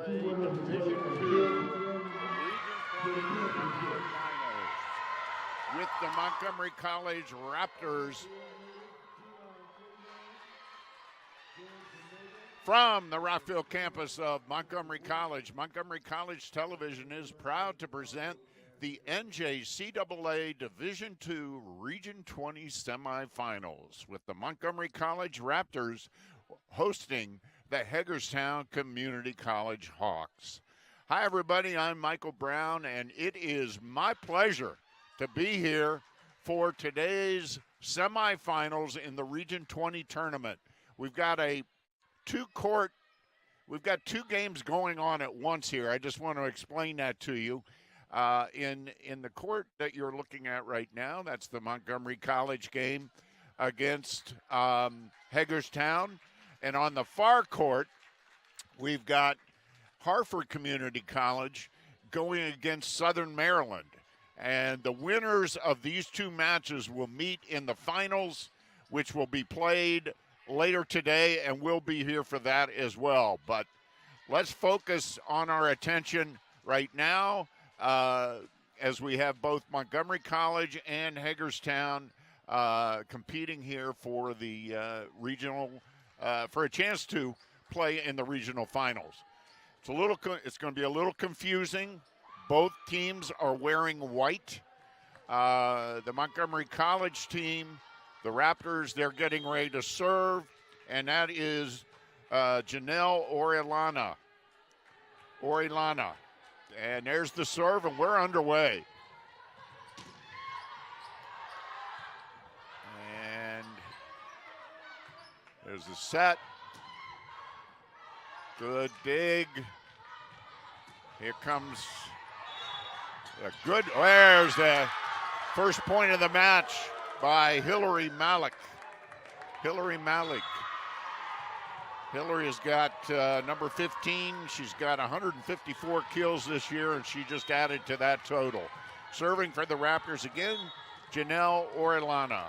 Division II Region 20 Finals with the Montgomery College Raptors from the Rockville campus of Montgomery College. Montgomery College Television is proud to present the NJCAA Division II Region 20 semifinals with the Montgomery College Raptors hosting the Hagerstown Community College Hawks. Hi, everybody. I'm Michael Brown, and it is my pleasure to be here for today's semifinals in the Region 20 tournament. We've got two games going on at once here. I just want to explain that to you. In the court that you're looking at right now, that's the Montgomery College game against Hagerstown. And on the far court, we've got Harford Community College going against Southern Maryland. And the winners of these two matches will meet in the finals, which will be played later today, and we'll be here for that as well. But let's focus on our attention right now as we have both Montgomery College and Hagerstown competing here for the regional for a chance to play in the regional finals. It's going to be a little confusing. Both teams are wearing white. The Montgomery College team, the Raptors, they're getting ready to serve, and that is Janelle Orellana. And there's the serve, and we're underway. And there's the set. Good dig. Here comes a good, there's the first point of the match by Hillary Malik. Hillary has got number 15. She's got 154 kills this year, and she just added to that total. Serving for the Raptors again, Janelle Orellana.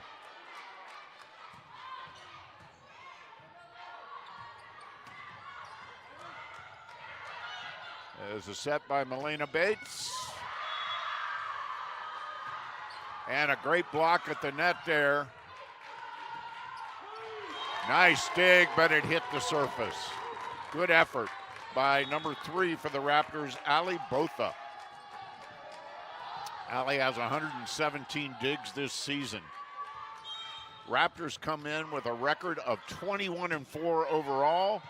There's a set by Melina Bates. And a great block at the net there. Nice dig, but it hit the surface. Good effort by number 3 for the Raptors, Ali Botha. Ali has 117 digs this season. Raptors come in with a record of 21-4 overall.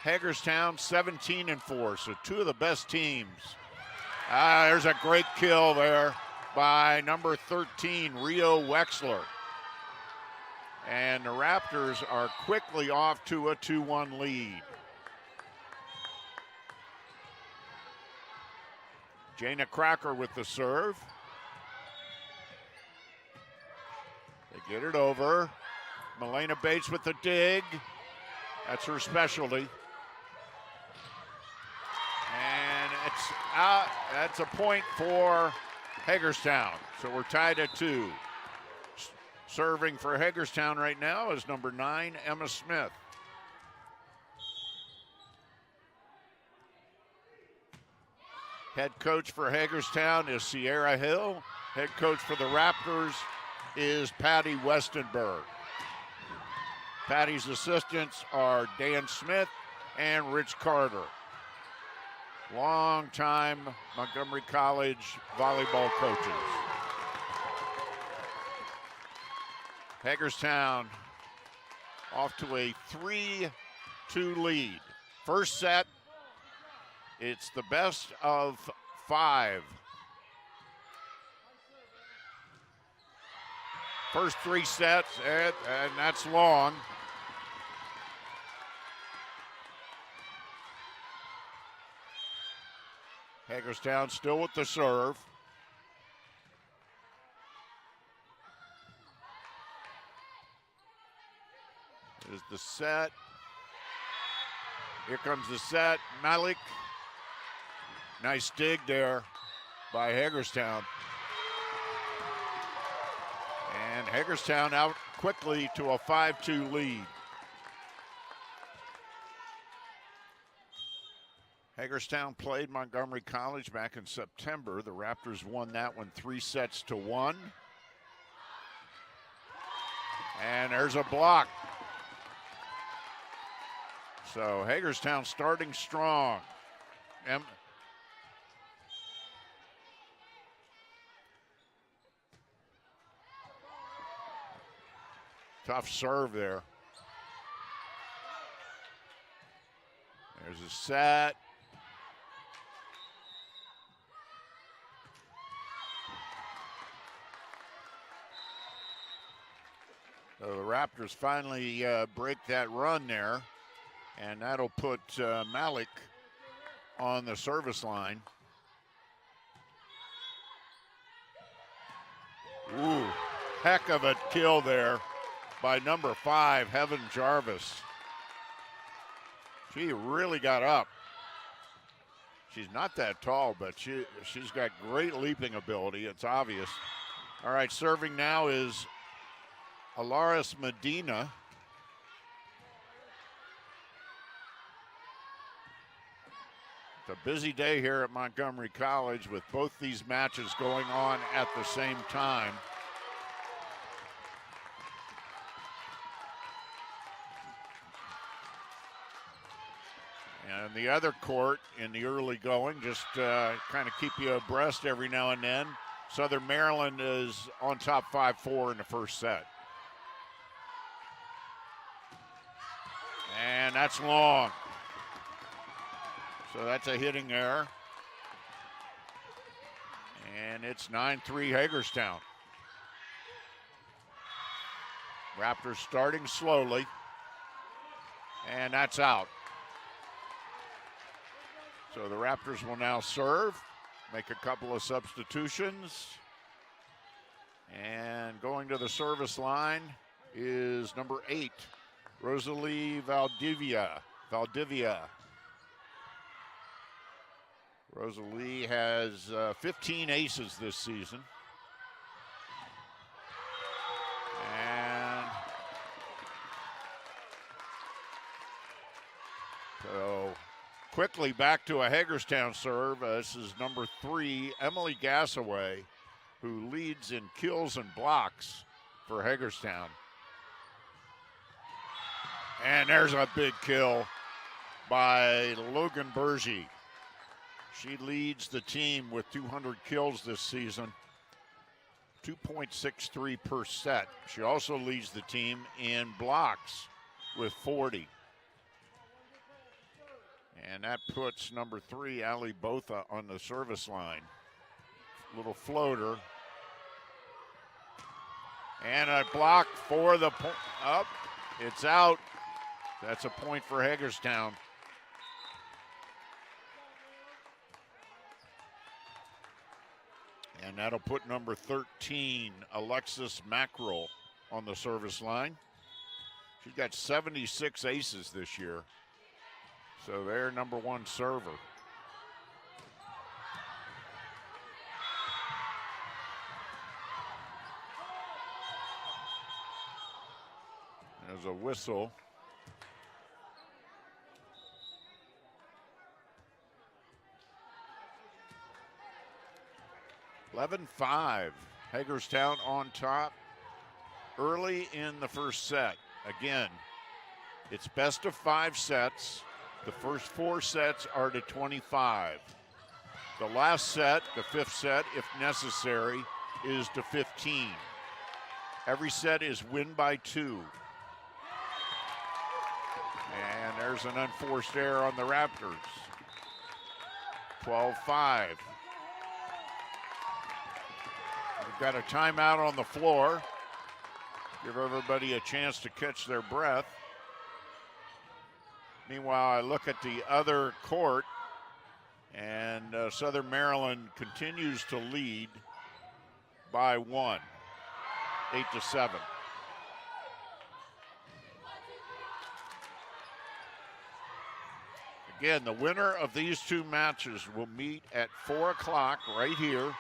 Hagerstown 17-4, so two of the best teams. There's a great kill there by number 13, Rio Wexler. And the Raptors are quickly off to a 2-1 lead. Jana Crocker with the serve. They get it over. Melina Bates with the dig. That's her specialty. And it's out. That's a point for Hagerstown. So we're tied at 2. Serving for Hagerstown right now is number 9, Emma Smith. Head coach for Hagerstown is Sierra Hill. Head coach for the Raptors is Patty Westenberg. Patty's assistants are Dan Smith and Rich Carter. Long-time Montgomery College volleyball coaches. Hagerstown off to a 3-2 lead. First set, it's the best of 5. First 3 sets, and that's long. Hagerstown still with the serve. Is the set. Here comes the set. Malik. Nice dig there by Hagerstown. And Hagerstown out quickly to a 5-2 lead. Hagerstown played Montgomery College back in September. The Raptors won that one 3-1. And there's a block. So Hagerstown starting strong. Tough serve there. There's a set. So the Raptors finally break that run there, and that'll put Malik on the service line. Ooh, heck of a kill there by number 5, Heaven Jarvis. She really got up. She's not that tall, but she's got great leaping ability. It's obvious. All right, serving now is Alaris Medina. It's a busy day here at Montgomery College with both these matches going on at the same time. And the other court in the early going, just kind of keep you abreast every now and then. Southern Maryland is on top 5-4 in the first set. And that's long. So that's a hitting error. And it's 9-3 Hagerstown. Raptors starting slowly. And that's out. So the Raptors will now serve, make a couple of substitutions. And going to the service line is number 8, Rosalie Valdivia. Rosalie has 15 aces this season. And so quickly back to a Hagerstown serve. This is number 3, Emily Gassaway, who leads in kills and blocks for Hagerstown. And there's a big kill by Logan Bergie. She leads the team with 200 kills this season, 2.63 per set. She also leads the team in blocks with 40. And that puts number 3, Ali Botha, on the service line. Little floater. And a block for the point. Up. It's out. That's a point for Hagerstown. And that'll put number 13, Alexis Mackerel, on the service line. She's got 76 aces this year. So they're number 1 server. There's a whistle. (11-5). Hagerstown on top early in the first set. Again, it's best of 5 sets. The first 4 sets are to 25. The last set, the 5th set, if necessary, is to 15. Every set is win by 2. And there's an unforced error on the Raptors. 12-5. We've got a timeout on the floor. Give everybody a chance to catch their breath. Meanwhile, I look at the other court, and Southern Maryland continues to lead by 1, 8-7. Again, the winner of these 2 matches will meet at 4 o'clock right here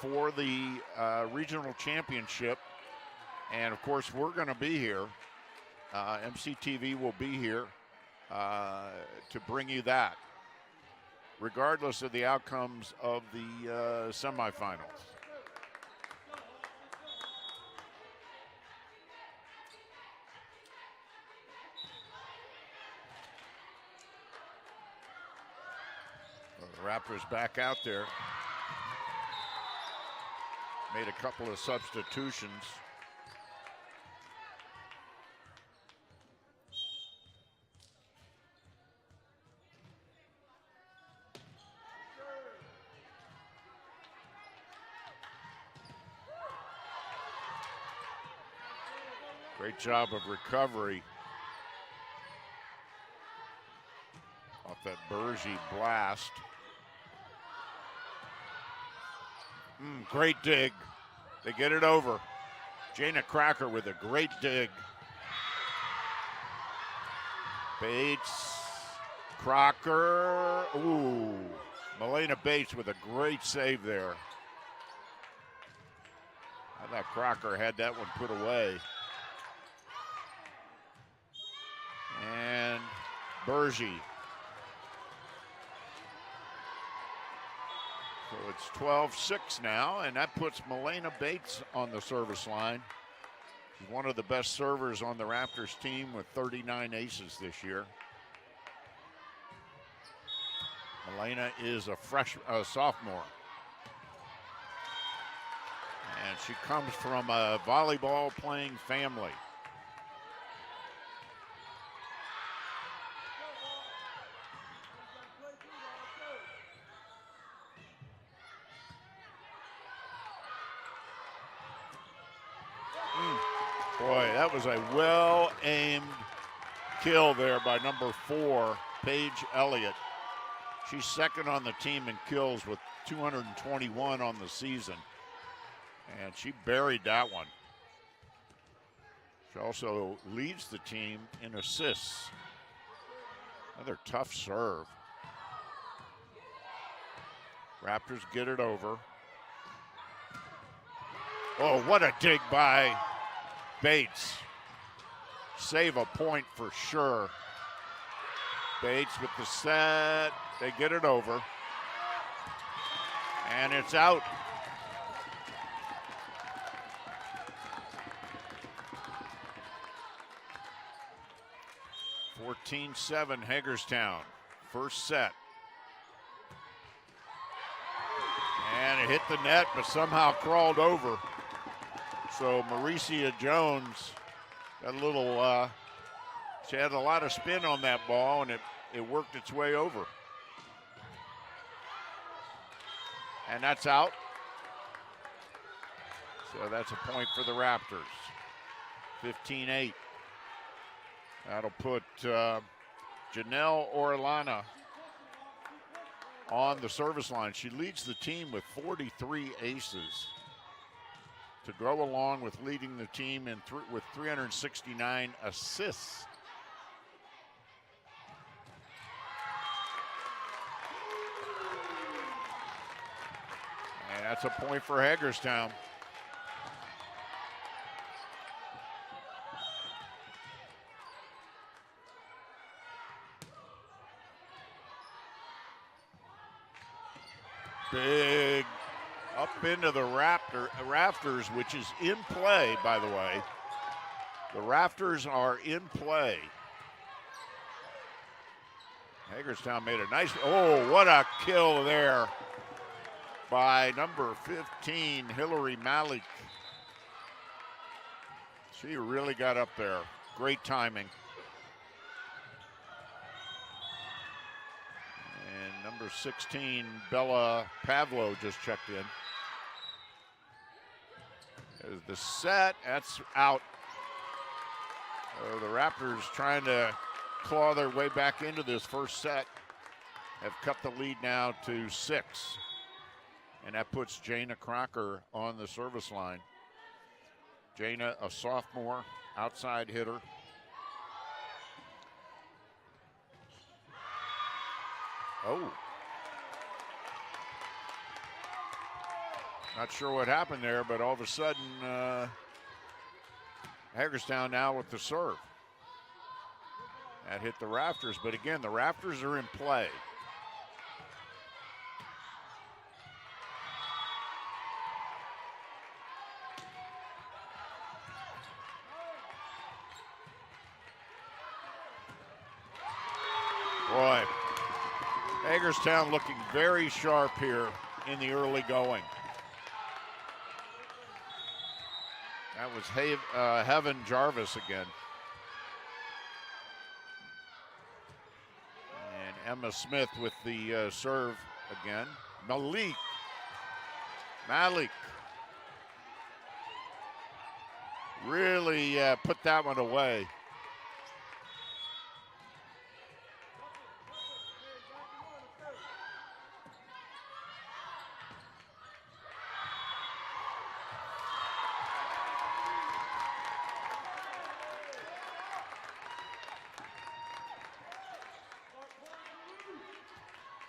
for the regional championship. And, of course, we're going to be here. MCTV will be here to bring you that. regardless of the outcomes of the semifinals. Well, the Raptors back out there. Made a couple of substitutions. Great job of recovery off that Bergy blast. Great dig. They get it over. Jana Crocker with a great dig. Bates, Crocker. Ooh, Milena Bates with a great save there. I thought Crocker had that one put away. And Bergy. So it's 12-6 now, and that puts Milena Bates on the service line. She's one of the best servers on the Raptors team with 39 aces this year. Milena is a sophomore. And she comes from a volleyball playing family. Boy, that was a well-aimed kill there by number 4, Paige Elliott. She's second on the team in kills with 221 on the season. And she buried that one. She also leads the team in assists. Another tough serve. Raptors get it over. Oh, what a dig by Bates. Save a point for sure. Bates with the set. They get it over. And it's out. (14-7) Hagerstown. First set. And it hit the net, but somehow crawled over. So Mauricia Jones got a little, she had a lot of spin on that ball, and it worked its way over. And that's out. So that's a point for the Raptors. 15-8. That'll put Janelle Orellana on the service line. She leads the team with 43 aces to go along with leading the team with 369 assists. And that's a point for Hagerstown. Big up into the rafters, which is in play, by the way. The rafters are in play. Hagerstown made a nice, oh, what a kill there by number 15, Hillary Malik. She really got up there. Great timing. And number 16, Bella Pavlo, just checked in. There's the set, that's out. The Raptors trying to claw their way back into this first set. Have cut the lead now to 6. And that puts Jana Crocker on the service line. Jana, a sophomore, outside hitter. Oh. Not sure what happened there, but all of a sudden, Hagerstown now with the serve. That hit the rafters, but again, the rafters are in play. Hagerstown looking very sharp here in the early going. That was Heaven Jarvis again. And Emma Smith with the serve again. Malik. Really put that one away.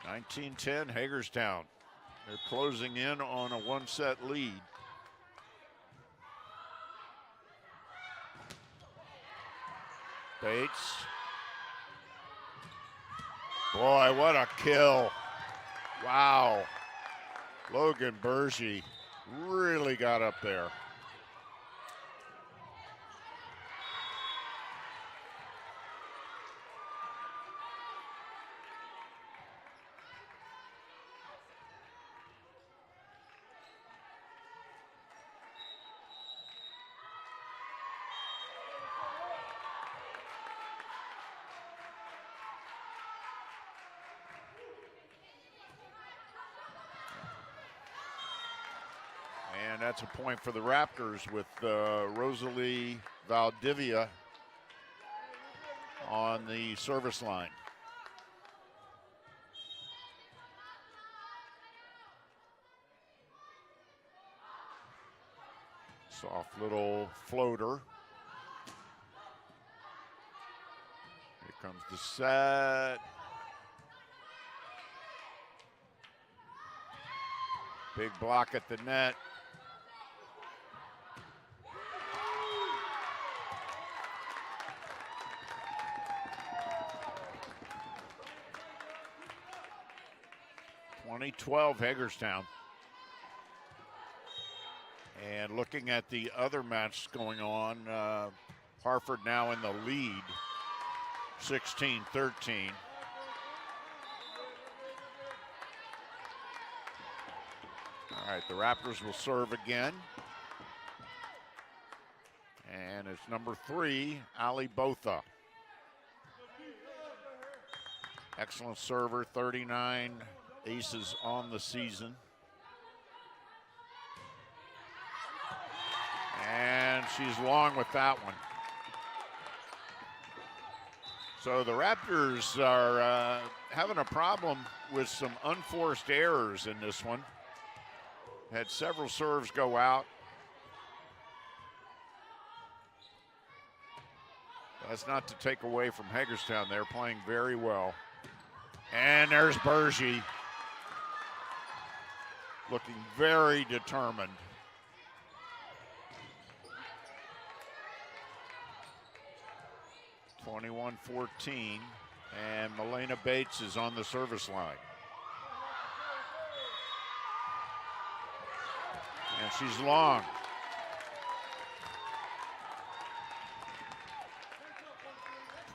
(19-10) Hagerstown. They're closing in on a one-set lead. Bates. Boy, what a kill. Wow. Logan Berge really got up there. And that's a point for the Raptors with Rosalie Valdivia on the service line. Soft little floater. Here comes the set. Big block at the net. (20-12) Hagerstown. And looking at the other match going on, Hartford now in the lead, 16-13. All right, the Raptors will serve again. And it's number 3, Ali Botha. Excellent server, 39 aces on the season. And she's long with that one. So the Raptors are having a problem with some unforced errors in this one. Had several serves go out. That's not to take away from Hagerstown. They're playing very well. And there's Berge. Looking very determined. (21-14), and Milena Bates is on the service line. And she's long.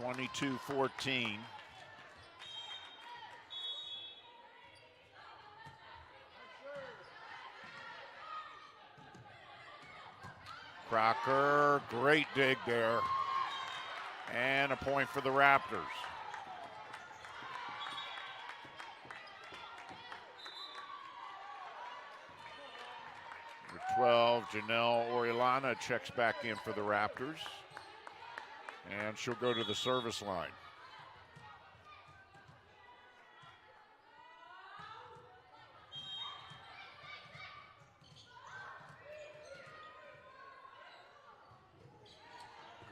(22-14). Crocker, great dig there. And a point for the Raptors. Number 12, Janelle Oriolana checks back in for the Raptors. And she'll go to the service line.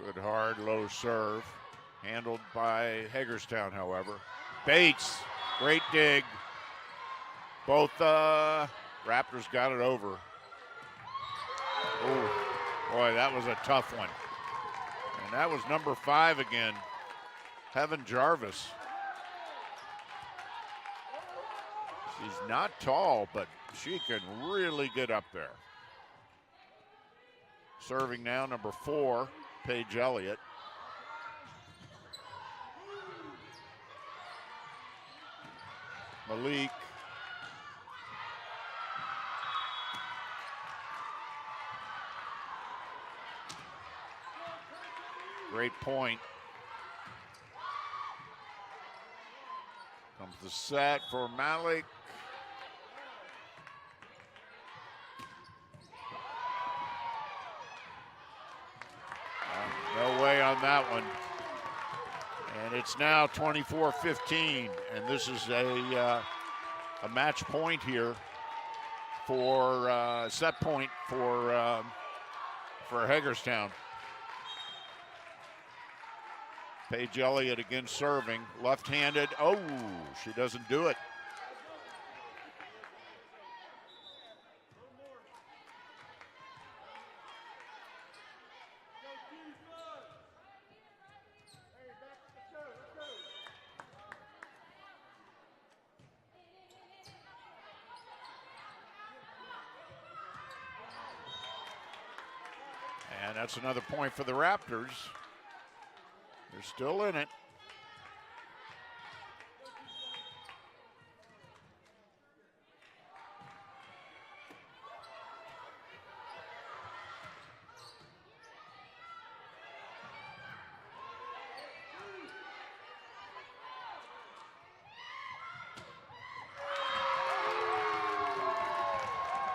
Good hard low serve. Handled by Hagerstown, however. Bates, great dig. Both Raptors got it over. Oh, boy, that was a tough one. And that was number 5 again, Heaven Jarvis. She's not tall, but she can really get up there. Serving now, number 4, Paige Elliott. Malik. Great point. Comes the set for Malik. No way on that one. And it's now 24-15, and this is a match point here for set point for Hagerstown. Paige Elliott again serving, left-handed. Oh, she doesn't do it. And that's another point for the Raptors. They're still in it.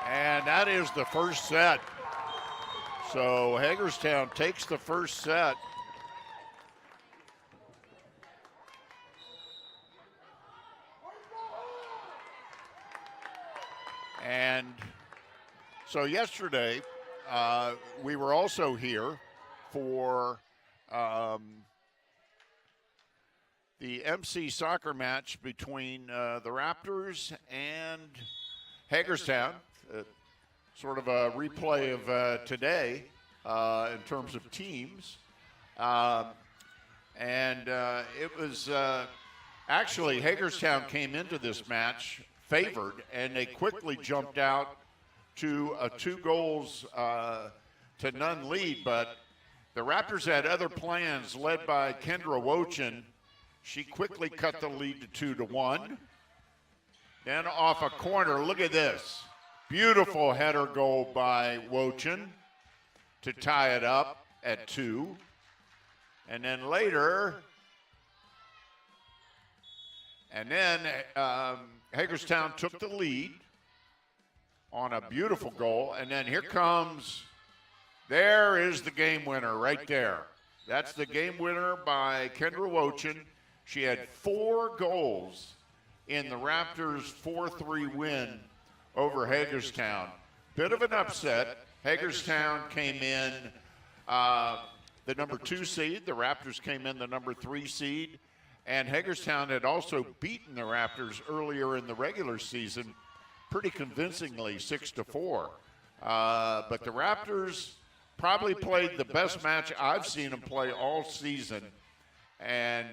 And that is the first set. So Hagerstown takes the first set. And so yesterday, we were also here for the MC soccer match between the Raptors and Hagerstown. Sort of a replay of today in terms of teams. It was actually Hagerstown came into this match favored, and they quickly jumped out to a 2-goals to none lead. But the Raptors had other plans, led by Kendra Wochin. She quickly cut the lead to 2-1. Then off a corner, look at this. Beautiful header goal by Wochin to tie it up at 2. And then later, Hagerstown took the lead on a beautiful goal. And then there is the game winner right there. That's the game winner by Kendra Wochin. She had 4 goals in the Raptors' 4-3 win over Hagerstown. Bit of an upset. Hagerstown came in the number 2 seed. The Raptors came in the number 3 seed. And Hagerstown had also beaten the Raptors earlier in the regular season pretty convincingly, 6-4. But the Raptors probably played the best match I've seen them play all season. And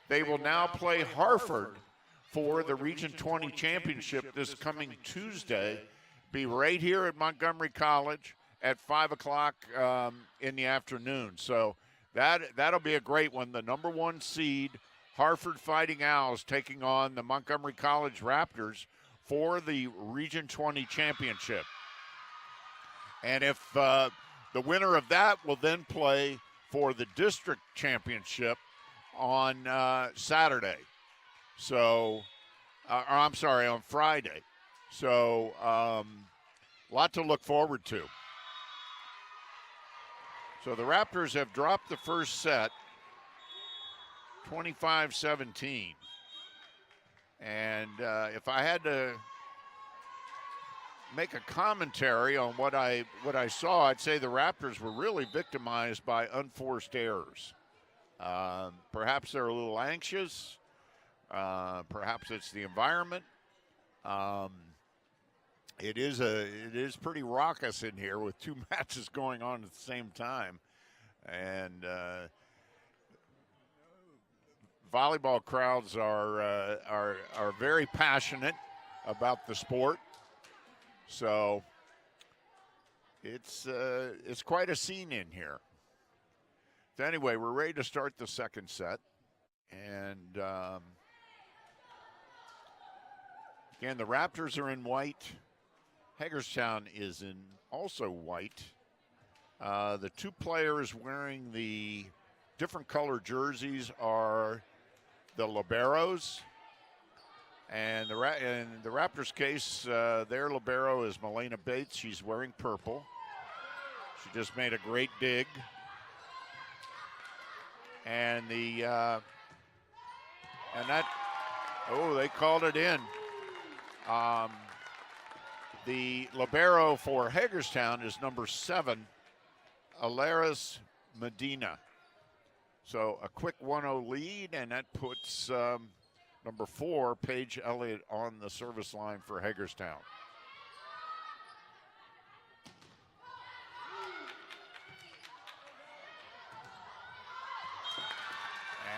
they will now play Hartford for the Region 20 Championship this coming Tuesday. Be right here at Montgomery College at 5 o'clock in the afternoon. So that'll be a great one. The number 1 seed, Hartford Fighting Owls, taking on the Montgomery College Raptors for the Region 20 Championship. And if the winner of that will then play for the District Championship on Saturday. So, on Friday. So, a lot to look forward to. So the Raptors have dropped the first set, 25-17. And if I had to make a commentary on what I saw, I'd say the Raptors were really victimized by unforced errors. Perhaps they're a little anxious. Perhaps it's the environment. It is pretty raucous in here with 2 matches going on at the same time, and volleyball crowds are very passionate about the sport. So it's quite a scene in here. So anyway, we're ready to start the second set, and Again, the Raptors are in white. Hagerstown is in also white. The two players wearing the different color jerseys are the liberos. And in the Raptors case, their libero is Milena Bates. She's wearing purple. She just made a great dig. And they called it in. The libero for Hagerstown is number 7, Alaris Medina. So a quick 1-0 lead, and that puts number 4, Paige Elliott, on the service line for Hagerstown.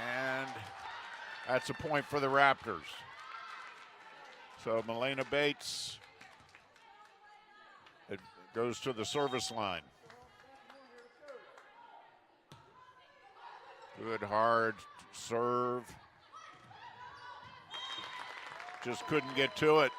And that's a point for the Raptors. So Milena Bates, it goes to the service line. Good hard serve. Just couldn't get to it.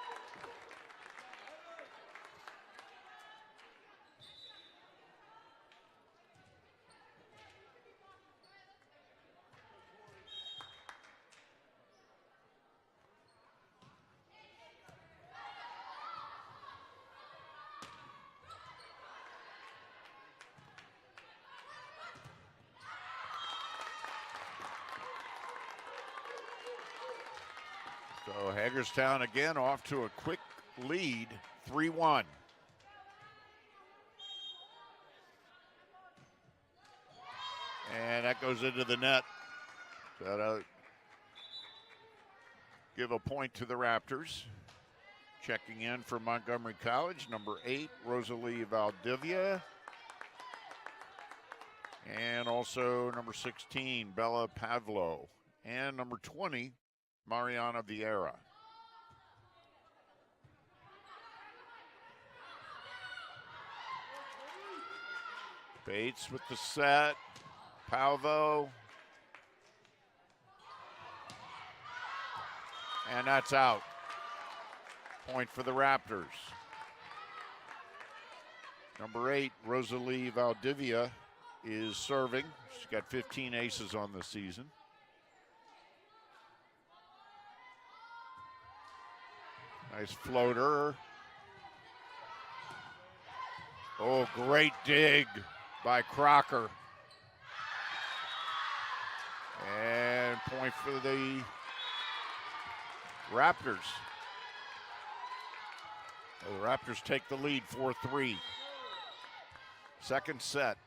So Hagerstown again off to a quick lead, 3-1. And that goes into the net. So that'll give a point to the Raptors. Checking in for Montgomery College, number 8, Rosalie Valdivia. And also number 16, Bella Pavlo. And number 20, Mariana Vieira. Bates with the set. Palvo. And that's out. Point for the Raptors. Number 8, Rosalie Valdivia, is serving. She's got 15 aces on the season. Nice floater. Oh, great dig by Crocker. And point for the Raptors. So the Raptors take the lead 4-3. Second set.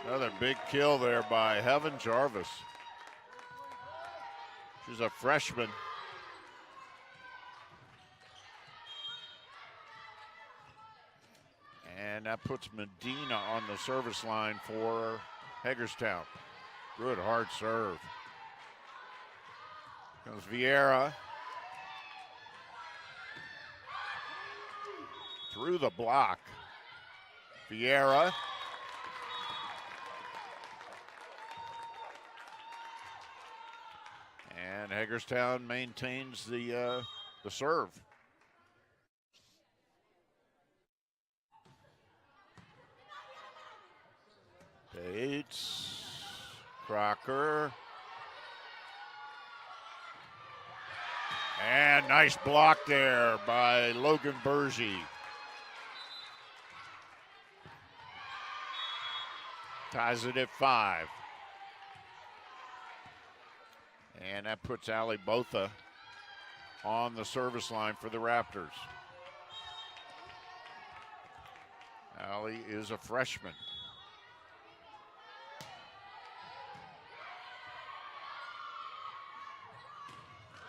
Another big kill there by Heaven Jarvis. She's a freshman. And that puts Medina on the service line for Hagerstown. Good hard serve. Comes Vieira. Through the block. Vieira. And Hagerstown maintains the serve. Bates, Crocker. And nice block there by Logan Bergy. Ties it at 5. And that puts Ali Botha on the service line for the Raptors. Ali is a freshman.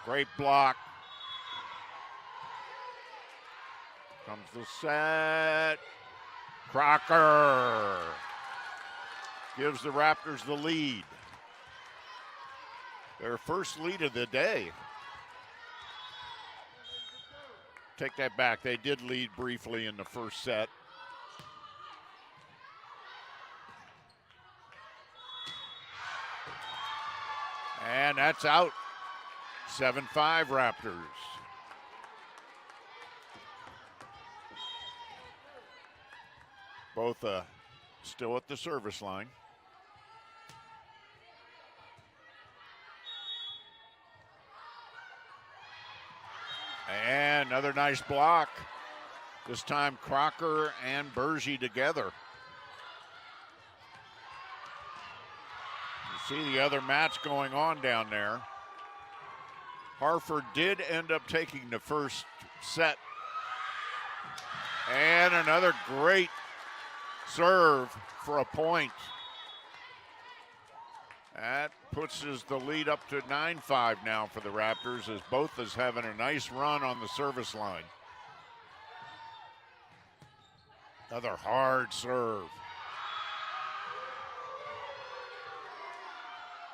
Great block. Comes the set. Crocker gives the Raptors the lead. Their first lead of the day. Take that back. They did lead briefly in the first set. And that's out. 7-5 Raptors. Both still at the service line. And another nice block. This time Crocker and Bergy together. You see the other match going on down there. Hartford did end up taking the first set. And another great serve for a point. That puts the lead up to 9-5 now for the Raptors, as both is having a nice run on the service line. Another hard serve.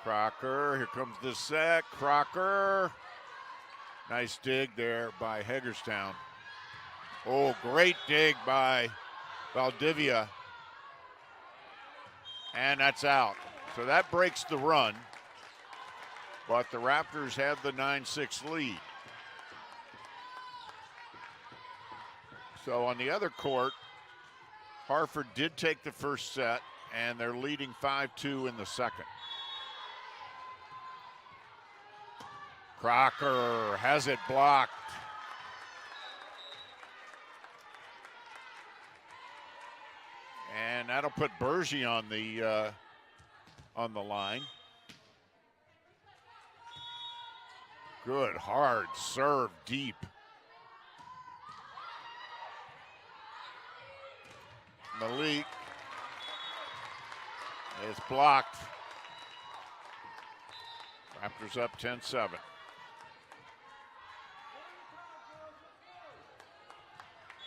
Crocker, here comes the set. Crocker. Nice dig there by Hagerstown. Oh, great dig by Valdivia. And that's out. So that breaks the run. But the Raptors have the 9-6 lead. So on the other court, Hartford did take the first set, and they're leading 5-2 in the second. Crocker has it blocked. And that'll put Bergy on the line. Good hard serve deep. Malik is blocked. Raptors up 10-7.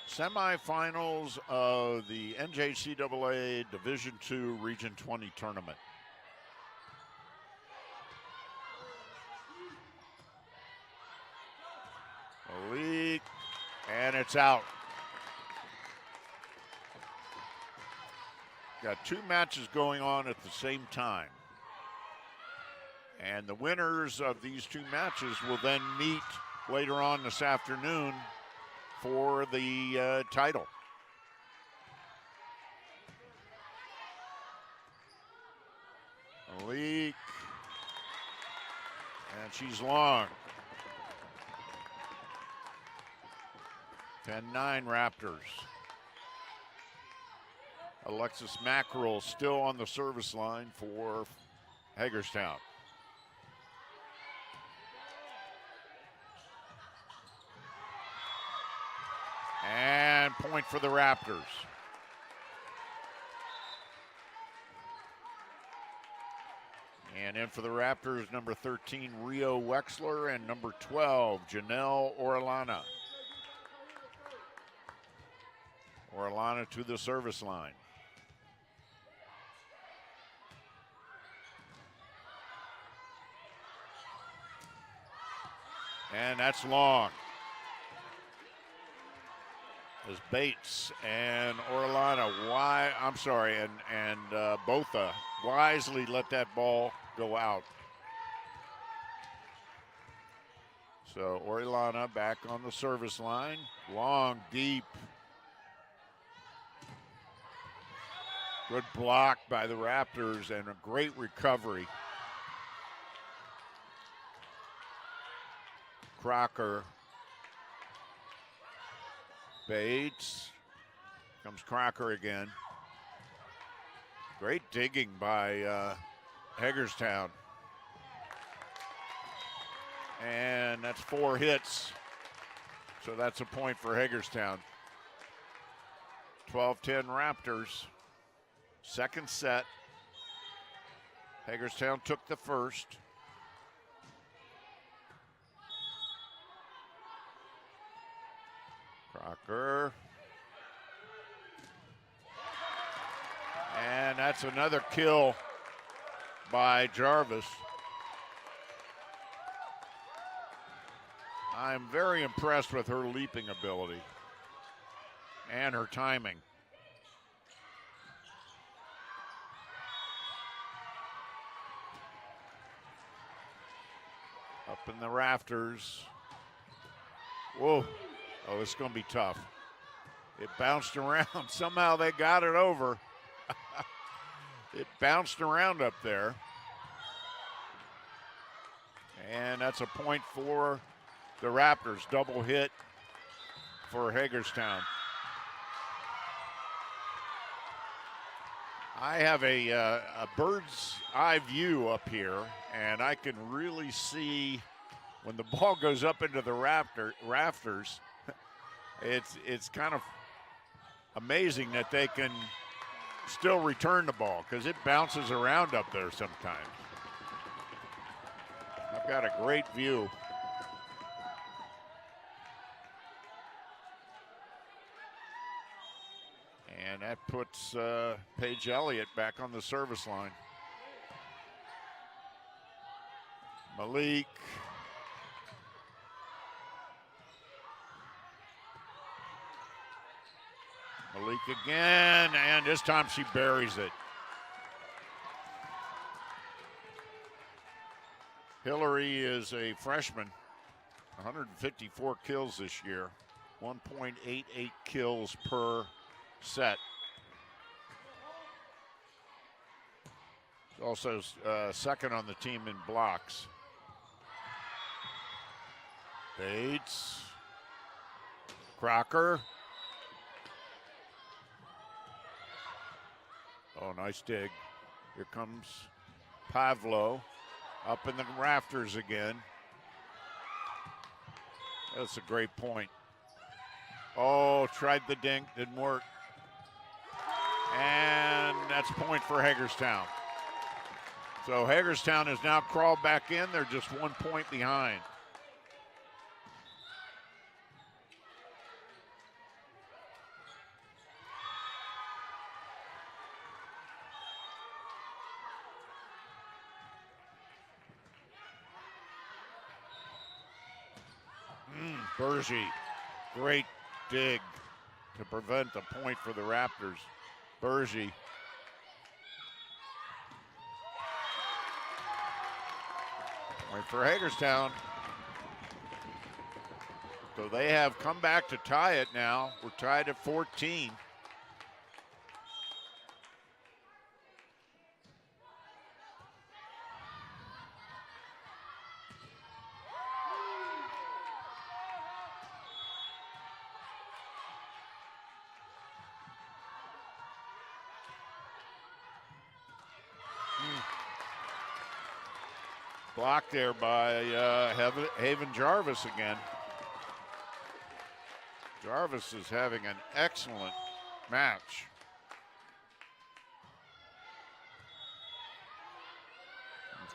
Semifinals of the NJCAA Division II Region 20 tournament. Malik, and it's out. Got two matches going on at the same time. And the winners of these two matches will then meet later on this afternoon for the title. Malik, and she's long. 10-9 Raptors. Alexis Mackerel still on the service line for Hagerstown. And point for the Raptors. And in for the Raptors, number 13, Rio Wexler, and number 12, Janelle Orellana. Orellana to the service line. And that's long. As Bates and Orellana, Botha wisely let that ball go out. So Orellana back on the service line. Long, deep. Good block by the Raptors and a great recovery. Crocker. Bates. Comes Crocker again. Great digging by Hagerstown. And that's 4 hits. So that's a point for Hagerstown. 12-10 Raptors. Second set. Hagerstown took the first. Crocker. And that's another kill by Jarvis. I'm very impressed with her leaping ability and her timing. Up in the rafters. Whoa. Oh, this is going to be tough. It bounced around. Somehow they got it over. It bounced around up there. And that's a point for the Raptors. Double hit for Hagerstown. I have a bird's eye view up here, and I can really see when the ball goes up into the rafters. It's kind of amazing that they can still return the ball because it bounces around up there sometimes. I've got a great view. And that puts Paige Elliott back on the service line. Malik. Malik again, and this time she buries it. Hillary is a freshman, 154 kills this year, 1.88 kills per set. Also second on the team in blocks. Bates, Crocker. Oh, nice dig. Here comes Pavlo up in the rafters again. That's a great point. Oh, tried the dink, didn't work. And that's point for Hagerstown. So Hagerstown has now crawled back in. They're just 1 point behind. Bergie, great dig to prevent a point for the Raptors. Bergie. Point for Hagerstown. So they have come back to tie it now. We're tied at 14. Blocked there by Haven Jarvis again. Jarvis is having an excellent match.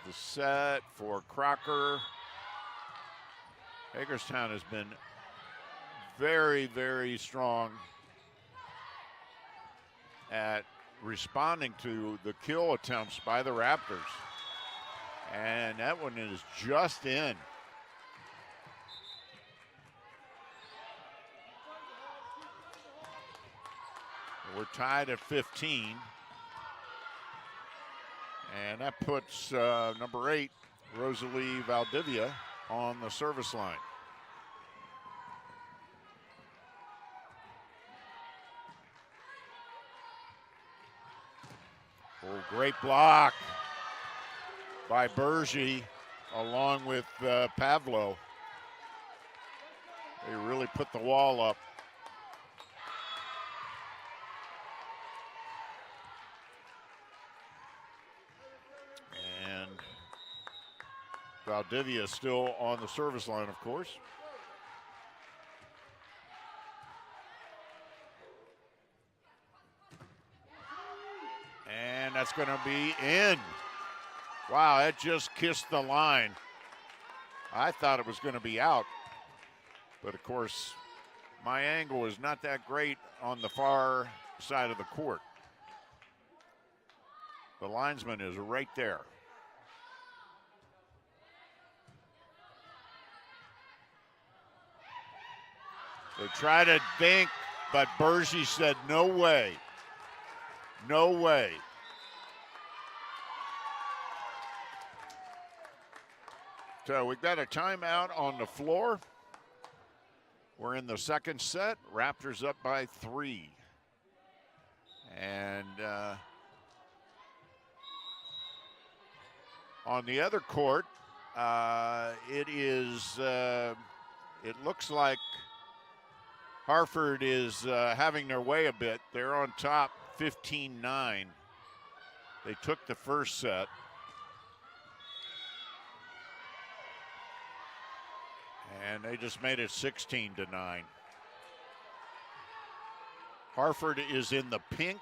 The set for Crocker. Hagerstown has been very, very strong at responding to the kill attempts by the Raptors. And that one is just in. We're tied at 15. And that puts number 8, Rosalie Valdivia, on the service line. Oh, great block by Bergie along with Pavlo. They really put the wall up. And Valdivia is still on the service line, of course. And that's going to be in. Wow, that just kissed the line. I thought it was going to be out. But, of course, my angle is not that great on the far side of the court. The linesman is right there. They try to dink, but Bergie said, no way. No way. we've got a timeout on the floor. We're in the second set. Raptors up by 3. And on the other court, it looks like Hartford is having their way a bit. They're on top 15-9. They took the first set. And they just made it 16-9. Hartford is in the pink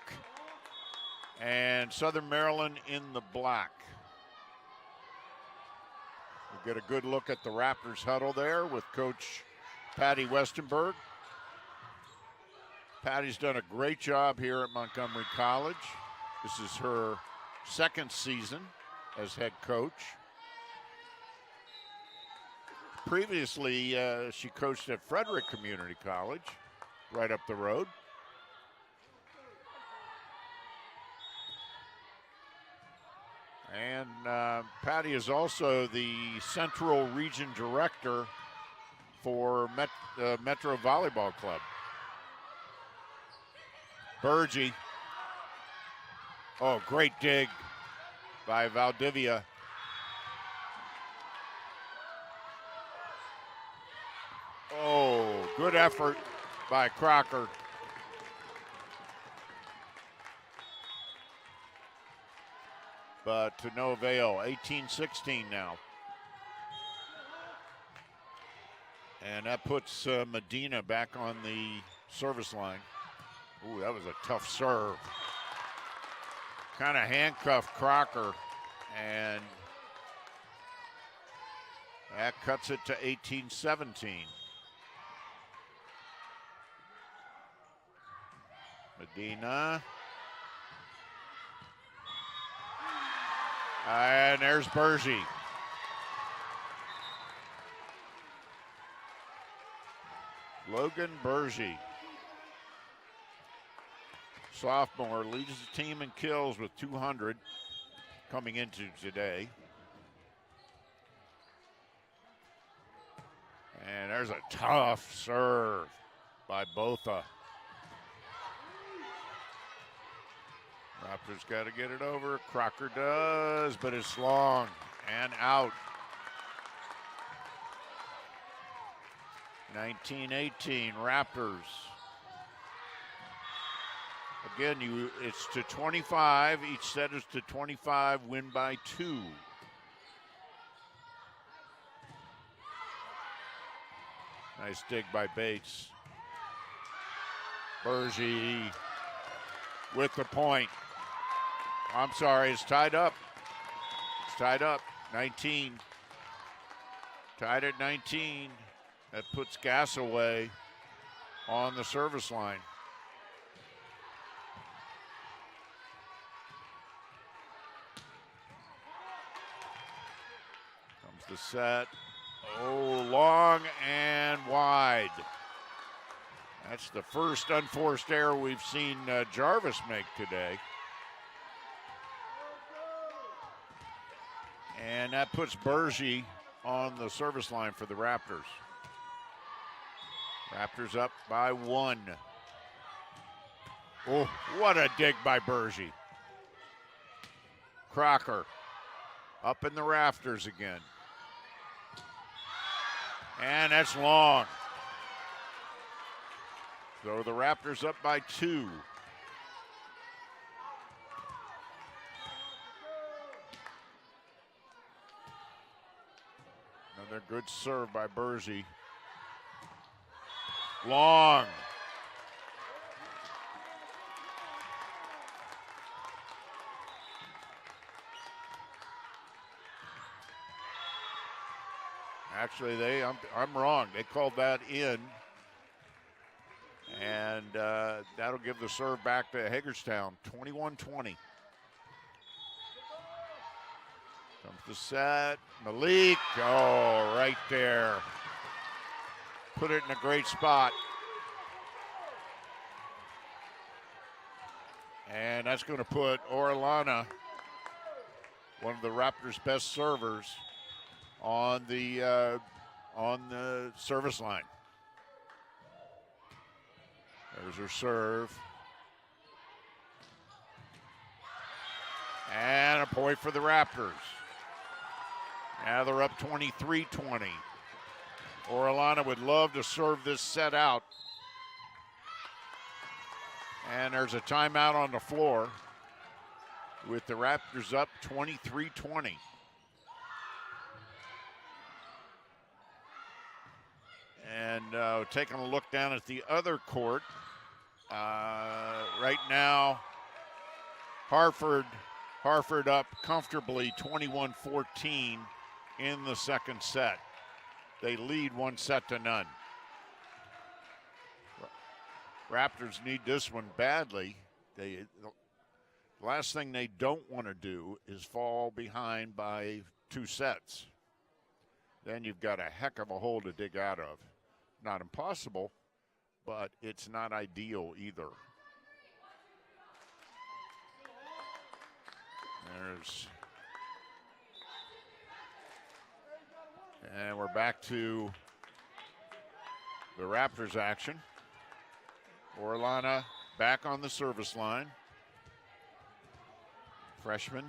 and Southern Maryland in the black. We get a good look at the Raptors huddle there with Coach Patty Westenberg. Patty's done a great job here at Montgomery College. This is her second season as head coach. Previously, she coached at Frederick Community College, right up the road. And Patty is also the Central Region Director for Metro Volleyball Club. Burgee. Oh, great dig by Valdivia. Oh, good effort by Crocker. But to no avail. 18-16 now. And that puts Medina back on the service line. Ooh, that was a tough serve. Kind of handcuffed Crocker, and that cuts it to 18-17. Medina. And there's Burgee. Logan Burgee. Sophomore, leads the team in kills with 200 coming into today. And there's a tough serve by Botha. Raptors got to get it over. Crocker does, but it's long and out. 19-18, Raptors. Again, it's to 25. Each set is to 25, win by 2. Nice dig by Bates. Burgee with the point. I'm sorry, it's tied up. It's tied up, 19. Tied at 19. That puts Gassaway on the service line. Comes the set. Oh, long and wide. That's the first unforced error we've seen Jarvis make today. And that puts Burgee on the service line for the Raptors. Raptors up by 1. Oh, what a dig by Burgee. Crocker up in the rafters again. And that's long. So the Raptors up by 2. Another good serve by Burgee. Long. Actually, I'm wrong. They called that in. And that'll give the serve back to Hagerstown, 21-20. Comes the set. Malik, oh, right there. Put it in a great spot. And that's going to put Orellana, one of the Raptors' best servers, on the service line. There's her serve. And a point for the Raptors. Now they're up 23-20. Orellana would love to serve this set out. And there's a timeout on the floor with the Raptors up 23-20. And taking a look down at the other court, right now, Hartford up comfortably 21-14 in the second set. They lead 1-0. Raptors need this one badly. The last thing they don't want to do is fall behind by 2 sets. Then you've got a heck of a hole to dig out of. Not impossible, but it's not ideal either. And we're back to the Raptors action. Orellana back on the service line. Freshman.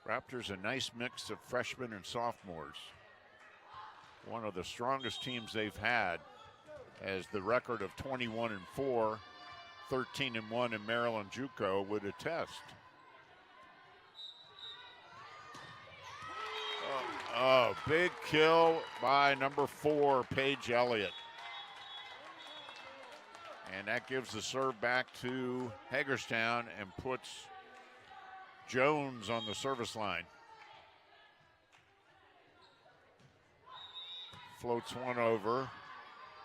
Raptors, a nice mix of freshmen and sophomores. One of the strongest teams they've had, as the record of 21-4, 13-1 in Maryland JUCO would attest. Oh, big kill by number 4, Paige Elliott. And that gives the serve back to Hagerstown and puts Jones on the service line. Floats one over.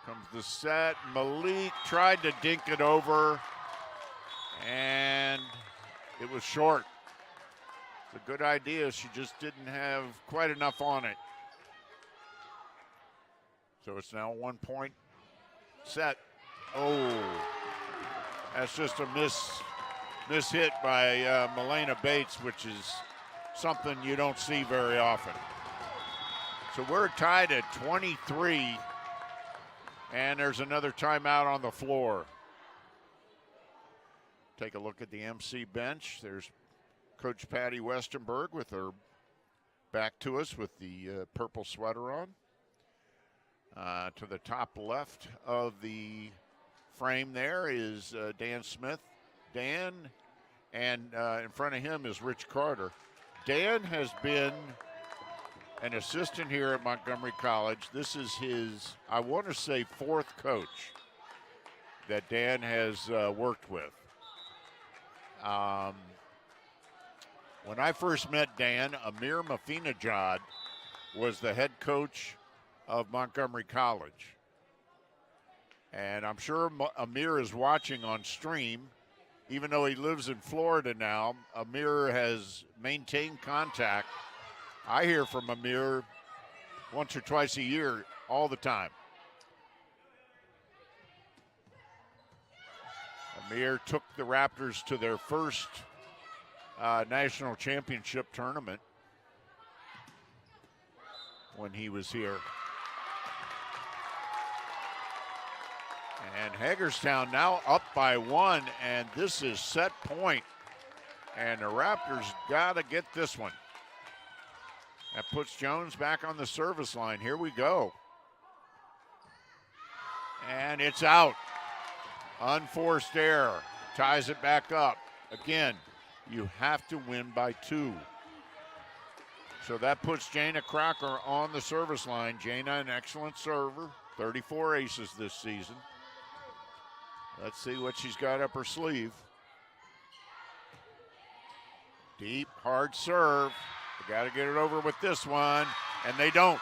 Comes the set. Malik tried to dink it over, and it was short. It's a good idea. She just didn't have quite enough on it. So it's now a 1-point set. Oh, that's just a miss hit by Milena Bates, which is something you don't see very often. So we're tied at 23, and there's another timeout on the floor. Take a look at the MC bench. There's Coach Patty Westenberg with her back to us with the purple sweater on. To the top left of the frame there is Dan Smith. Dan, and in front of him is Rich Carter. Dan has been an assistant here at Montgomery College. This is his, I want to say, 4th coach that Dan has worked with. When I first met Dan, Amir Mafinajad was the head coach of Montgomery College. And I'm sure Amir is watching on stream. Even though he lives in Florida now, Amir has maintained contact. I hear from Amir once or twice a year, all the time. Amir took the Raptors to their first national championship tournament when he was here. And Hagerstown now up by 1, and this is set point. And the Raptors got to get this one. That puts Jones back on the service line. Here we go. And it's out. Unforced error. Ties it back up. Again, you have to win by 2. So that puts Jana Crocker on the service line. Jana, an excellent server. 34 aces this season. Let's see what she's got up her sleeve. Deep, hard serve. They got to get it over with this one, and they don't.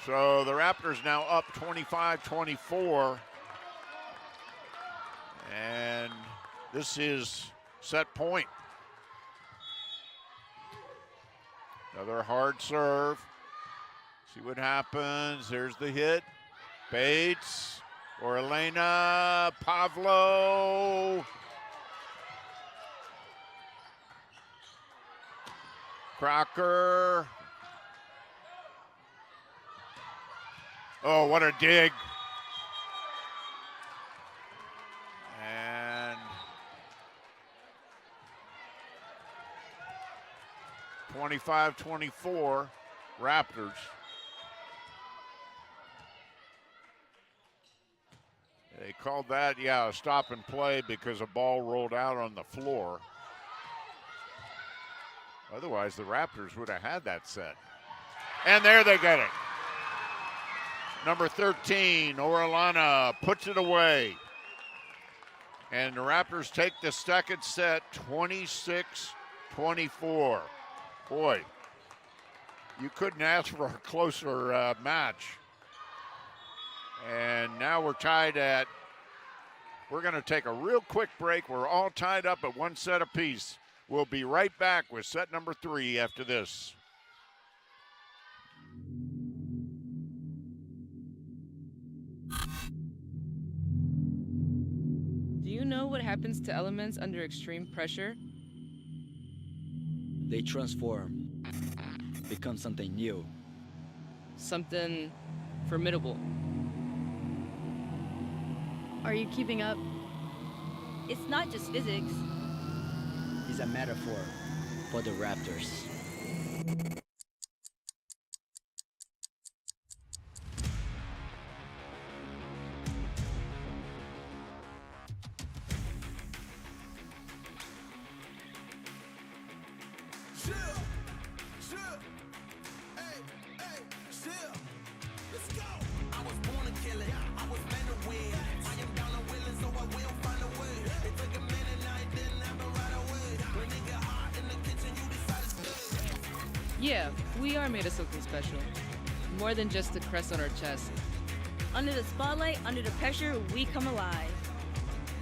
So the Raptors now up 25-24. And this is set point. Another hard serve. See what happens. There's the hit. Bates. Or Elena Pavlo. Crocker. Oh, what a dig. And 25-24, Raptors. They called that, a stop and play because a ball rolled out on the floor. Otherwise, the Raptors would have had that set. And there they get it. Number 13, Orellana puts it away. And the Raptors take the second set, 26-24. Boy, you couldn't ask for a closer match. And now we're tied at, we're going to take a real quick break. We're all tied up at one set apiece. We'll be right back with set number 3 after this. Do you know what happens to elements under extreme pressure? They transform, become something new. Something formidable. Are you keeping up? It's not just physics. It's a metaphor for the Raptors. Yeah, we are made of something special. More than just a crest on our chest. Under the spotlight, under the pressure, we come alive.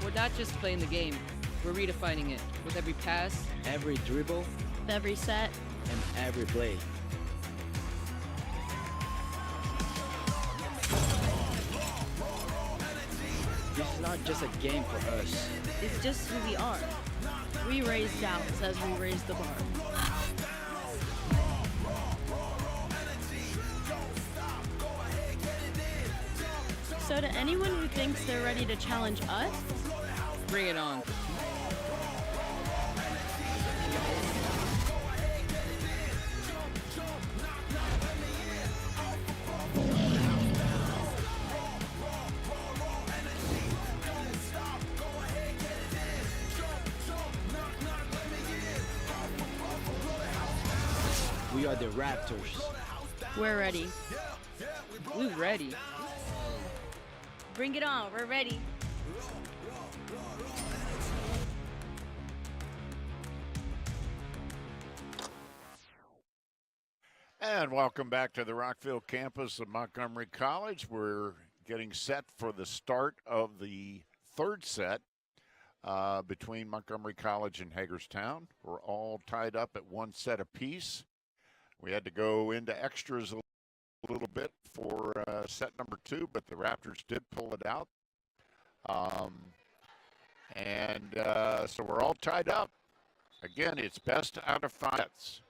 We're not just playing the game, we're redefining it with every pass, Every dribble, Every set. and every play. This is not just a game for us. It's just who we are. We raise doubts as we raise the bar. So to anyone who thinks they're ready to challenge us, bring it on. We are the Raptors. we're ready. We're ready. Bring it on, we're ready. And welcome back to the Rockville campus of Montgomery College. We're getting set for the start of the third set between Montgomery College and Hagerstown. We're all tied up at one set apiece. We had to go into extras a little bit for set number 2, but the Raptors did pull it out. So we're all tied up. Again, it's best out of 5 sets.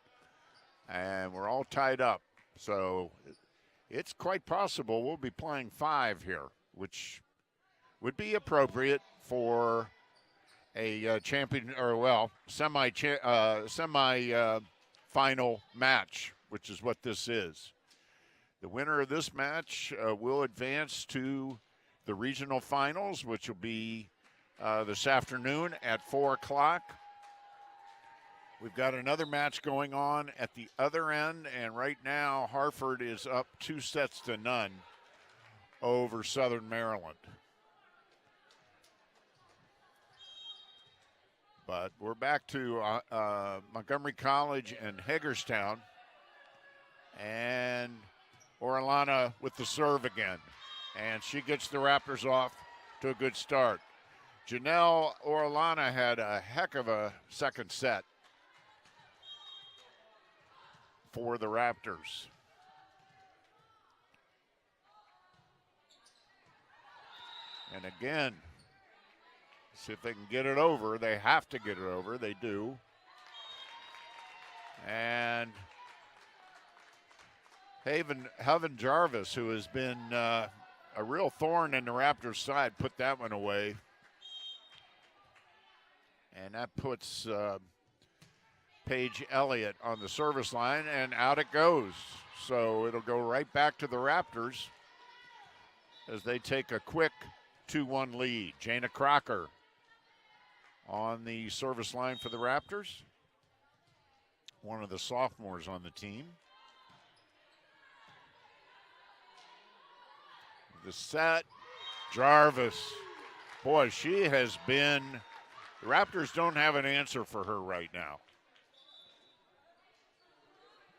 And we're all tied up. So it's quite possible we'll be playing 5 here, which would be appropriate for a semi-final match, which is what this is. The winner of this match will advance to the regional finals, which will be this afternoon at 4 o'clock. We've got another match going on at the other end, and right now Hartford is up 2-0 over Southern Maryland. But we're back to Montgomery College and Hagerstown, and Orellana with the serve again, and she gets the Raptors off to a good start. Janelle Orellana had a heck of a second set for the Raptors. And again, see if they can get it over. They have to get it over. They do. And Heaven Jarvis, who has been a real thorn in the Raptors' side, put that one away. And that puts Paige Elliott on the service line, and out it goes. So it'll go right back to the Raptors as they take a quick 2-1 lead. Jana Crocker on the service line for the Raptors, one of the sophomores on the team. The set, Jarvis. Boy, she has been, the Raptors don't have an answer for her right now,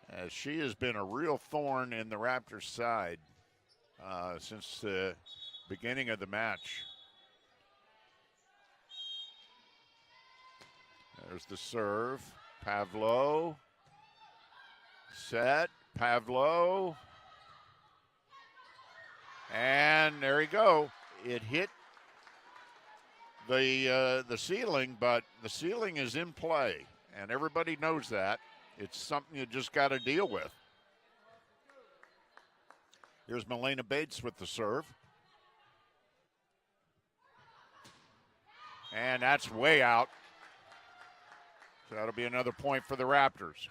as she has been a real thorn in the Raptors' side since the beginning of the match. There's the serve. Pavlo. Set. Pavlo. And there you go. It hit the ceiling, but the ceiling is in play, and everybody knows that. It's something you just got to deal with. Here's Milena Bates with the serve. And that's way out. So that'll be another point for the Raptors.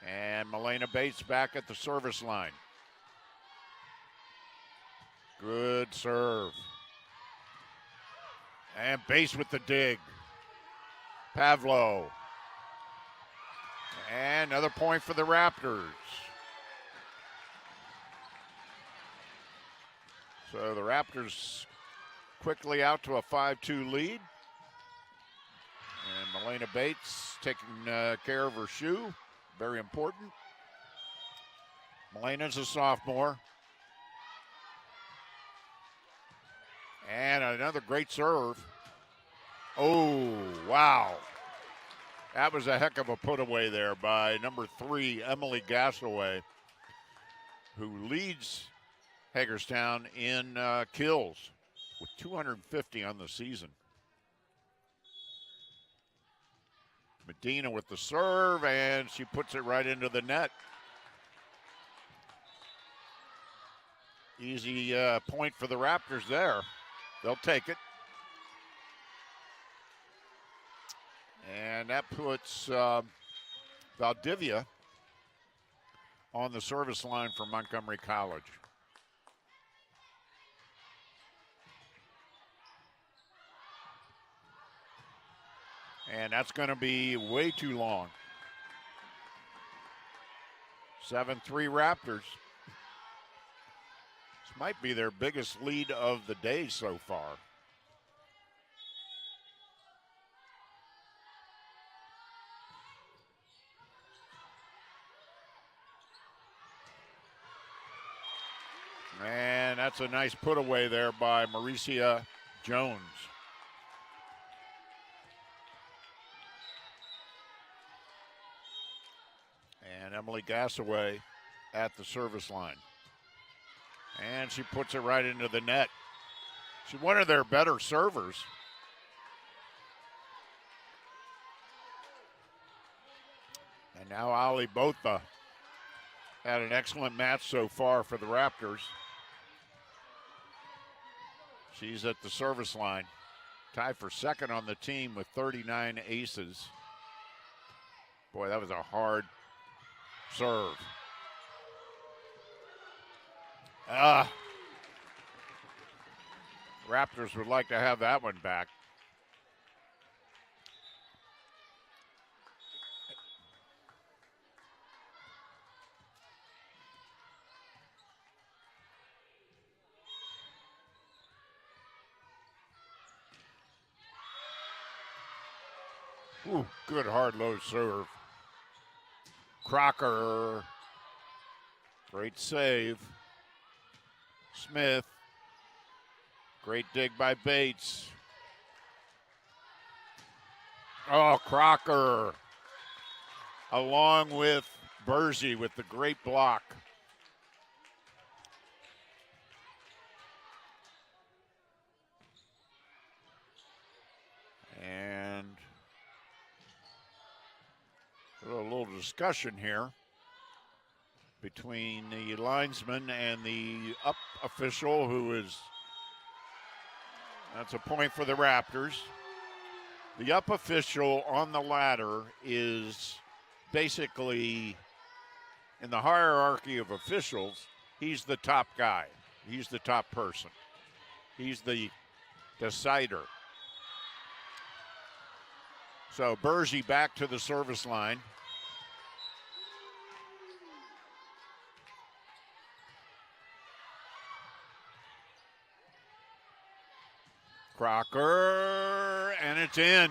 And Milena Bates back at the service line. Good serve. And Bates with the dig. Pavlo. And another point for the Raptors. So the Raptors quickly out to a 5-2 lead. And Milena Bates taking care of her shoe. Very important. Milena's a sophomore. And another great serve. Oh, wow. That was a heck of a put away there by number 3, Emily Gassaway, who leads Hagerstown in kills with 250 on the season. Medina with the serve, and she puts it right into the net. Easy point for the Raptors there. They'll take it. And that puts Valdivia on the service line for Montgomery College. And that's going to be way too long. 7-3 Raptors. This might be their biggest lead of the day so far. And that's a nice put away there by Mauricia Jones. And Emily Gassaway at the service line. And she puts it right into the net. She's one of their better servers. And now Ali Botha had an excellent match so far for the Raptors. She's at the service line. Tied for second on the team with 39 aces. Boy, that was a hard serve. Raptors would like to have that one back. Ooh, good hard low serve. Crocker. Great save. Smith. Great dig by Bates. Oh, Crocker. Along with Bergy with the great block. And discussion here between the linesman and the up official, who is, that's a point for the Raptors. The up official on the ladder is basically, in the hierarchy of officials, he's the top guy. He's the top person. He's the decider. So Bergy back to the service line. Crocker, and it's in.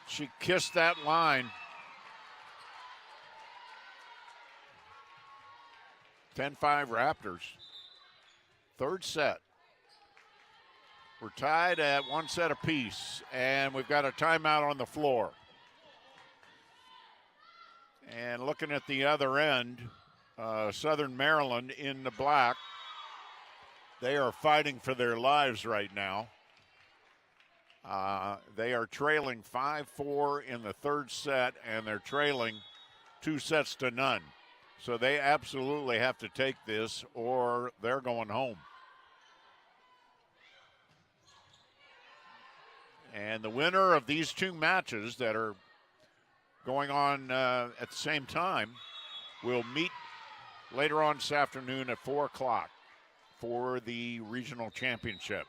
She kissed that line. 10-5 Raptors. Third set. We're tied at one set apiece, and we've got a timeout on the floor. And looking at the other end, Southern Maryland in the black. They are fighting for their lives right now. They are trailing 5-4 in the third set, and they're trailing 2-0. So they absolutely have to take this, or they're going home. And the winner of these two matches that are going on at the same time will meet later on this afternoon at 4 o'clock for the regional championship.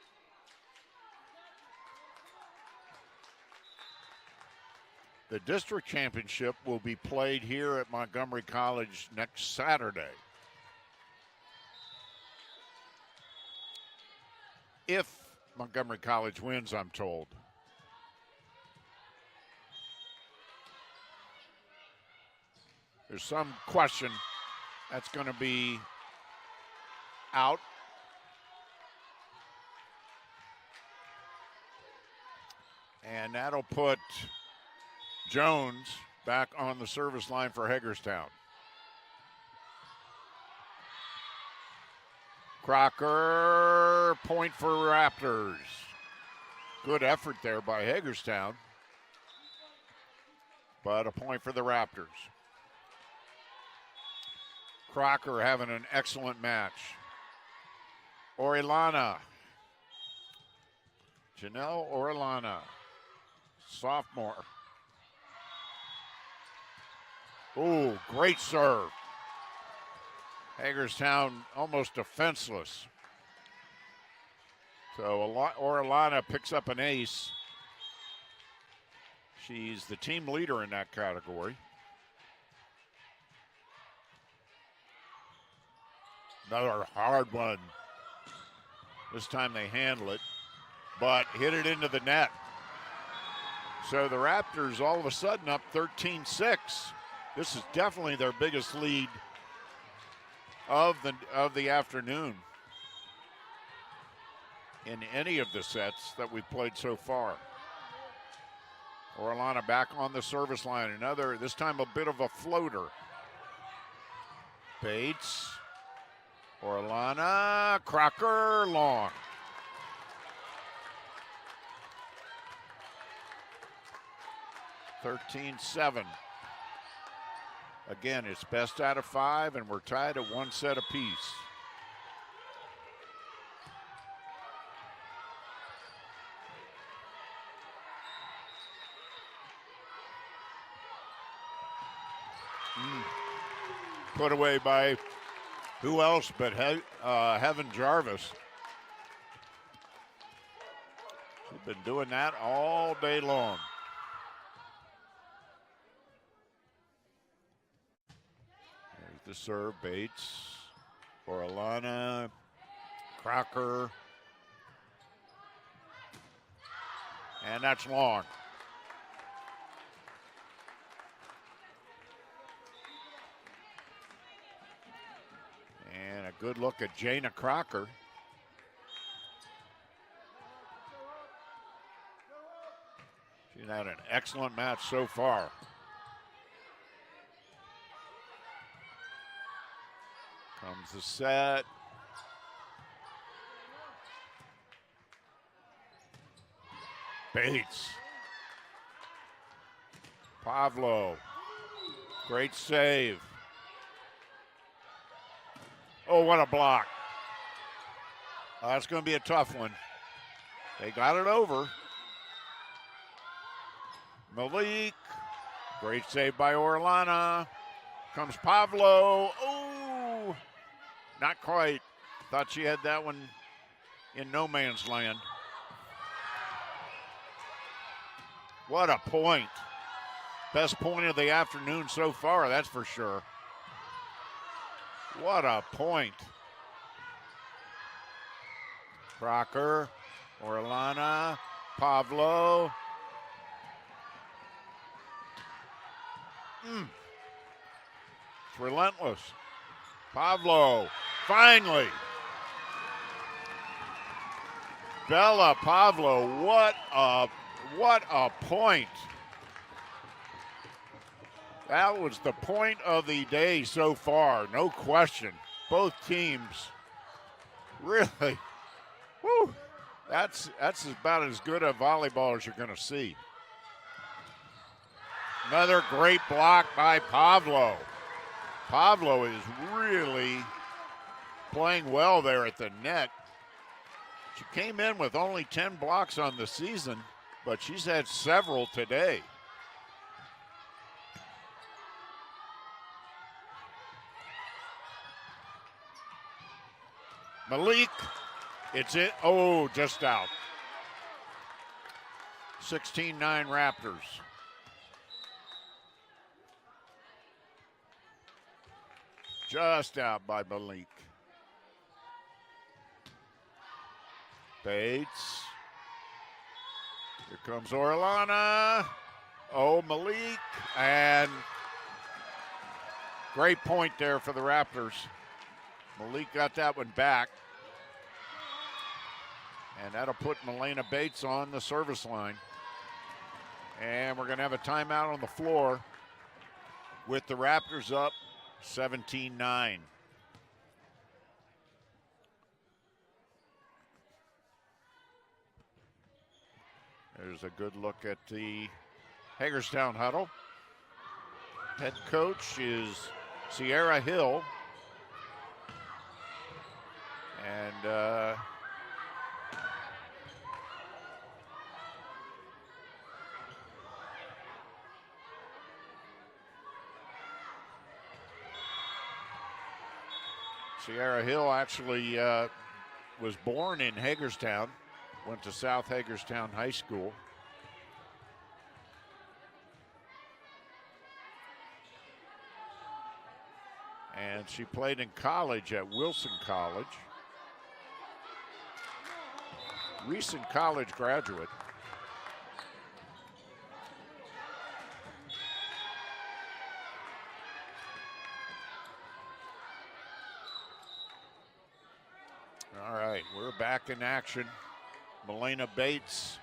The district championship will be played here at Montgomery College next Saturday. If Montgomery College wins, I'm told. There's some question that's going to be out. And that'll put Jones back on the service line for Hagerstown. Crocker, point for Raptors. Good effort there by Hagerstown, but a point for the Raptors. Crocker having an excellent match. Orellana. Janelle Orellana, sophomore. Ooh, great serve. Hagerstown almost defenseless. So Orellana picks up an ace. She's the team leader in that category. Another hard one. This time they handle it, but hit it into the net. So the Raptors all of a sudden up 13-6. This is definitely their biggest lead of the afternoon in any of the sets that we've played so far. Orellana back on the service line. Another, this time a bit of a floater. Bates. Orellana, Crocker, long. (13-7). Again, it's best out of 5, and we're tied at one set apiece. Put away by who else but Heaven Jarvis. She's been doing that all day long. There's the serve, Bates, Orellana, Crocker. And that's long. And a good look at Jana Crocker. She's had an excellent match so far. Comes the set. Bates. Pavlo. Great save. Oh, what a block. That's going to be a tough one. They got it over. Malik. Great save by Orlana. Comes Pavlo. Oh, not quite. Thought she had that one in no man's land. What a point. Best point of the afternoon so far, that's for sure. What a point. Crocker, Orlana, Pavlo. It's relentless. Pavlo, finally. Bella Pavlo, what a point. That was the point of the day so far, no question. Both teams really, whew, that's about as good a volleyball as you're going to see. Another great block by Pavlo. Pavlo is really playing well there at the net. She came in with only 10 blocks on the season, but she's had several today. Malik, it's it. Oh, just out. 16-9 Raptors. Just out by Malik. Bates. Here comes Orlana. Oh, Malik. And great point there for the Raptors. Malik got that one back. And that'll put Milena Bates on the service line. And we're going to have a timeout on the floor with the Raptors up 17-9. There's a good look at the Hagerstown huddle. Head coach is Sierra Hill. And Sierra Hill actually was born in Hagerstown, went to South Hagerstown High School. And she played in college at Wilson College. Recent college graduate. All right, we're back in action. Milena Bates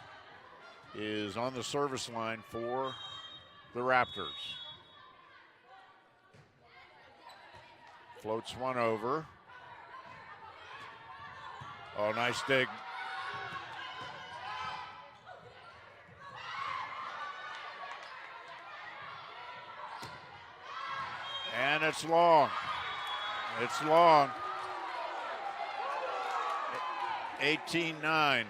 is on the service line for the Raptors. Floats one over. Oh, nice dig. And it's long. It's long. 18-9.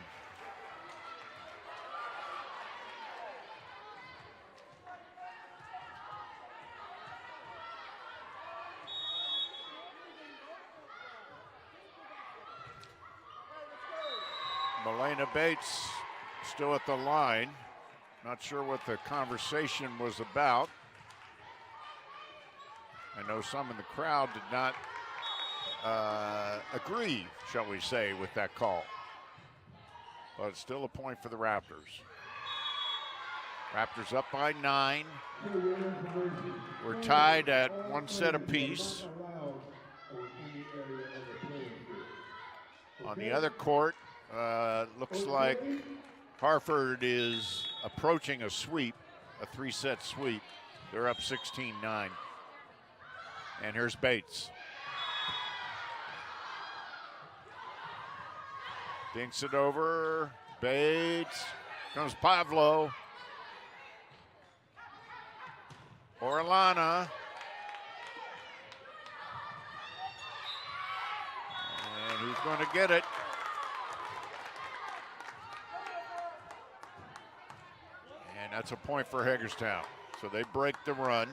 Milena Bates still at the line. Not sure what the conversation was about. I know some in the crowd did not agree, shall we say, with that call. But it's still a point for the Raptors. Raptors up by 9. We're tied at one set apiece. On the other court, looks like Hartford is approaching a sweep, a 3-set sweep. They're up 16-9. And here's Bates. Dinks it over. Bates. Comes Pavlo. Orlana. And who's going to get it? And that's a point for Hagerstown. So they break the run.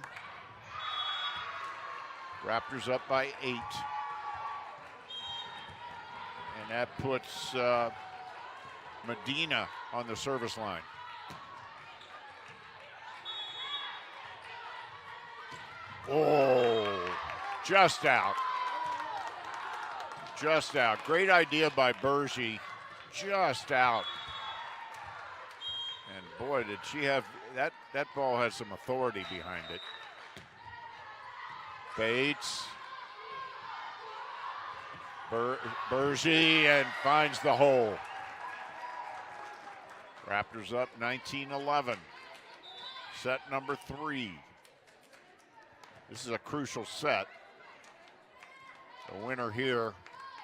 Raptors up by 8. And that puts Medina on the service line. Oh, just out. Just out. Great idea by Bergy. Just out. And boy, did she have that ball has some authority behind it. Bates. Bergy and finds the hole. Raptors up 19-11. Set number 3. This is a crucial set. The winner here,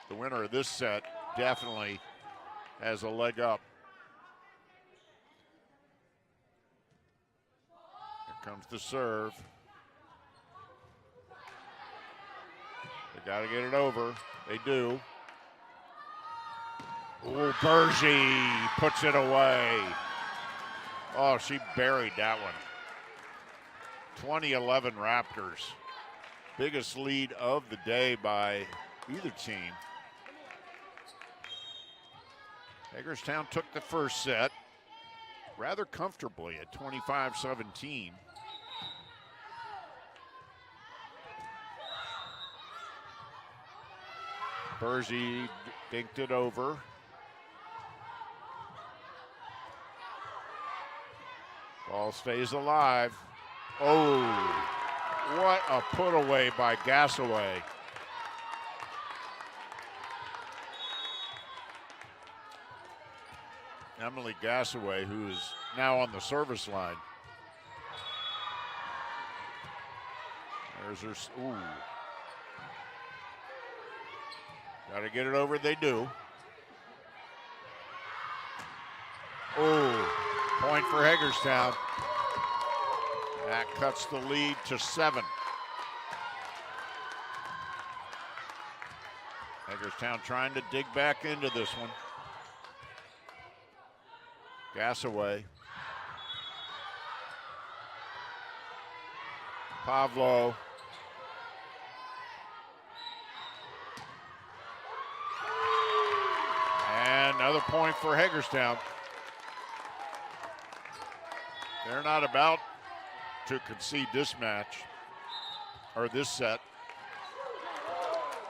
the winner of this set, definitely has a leg up. Here comes the serve. They got to get it over. They do. Oh, Bergy puts it away. Oh, she buried that one. 2011 Raptors. Biggest lead of the day by either team. Hagerstown took the first set rather comfortably at 25-17. Bergy dinked it over. Ball stays alive. Oh, what a put away by Gassaway. Emily Gassaway, who is now on the service line. There's her, ooh. Got to get it over, they do. Oh, point for Hagerstown. That cuts the lead to 7. Hagerstown trying to dig back into this one. Gassaway. Pavlo. And another point for Hagerstown. They're not about to concede this match, or this set.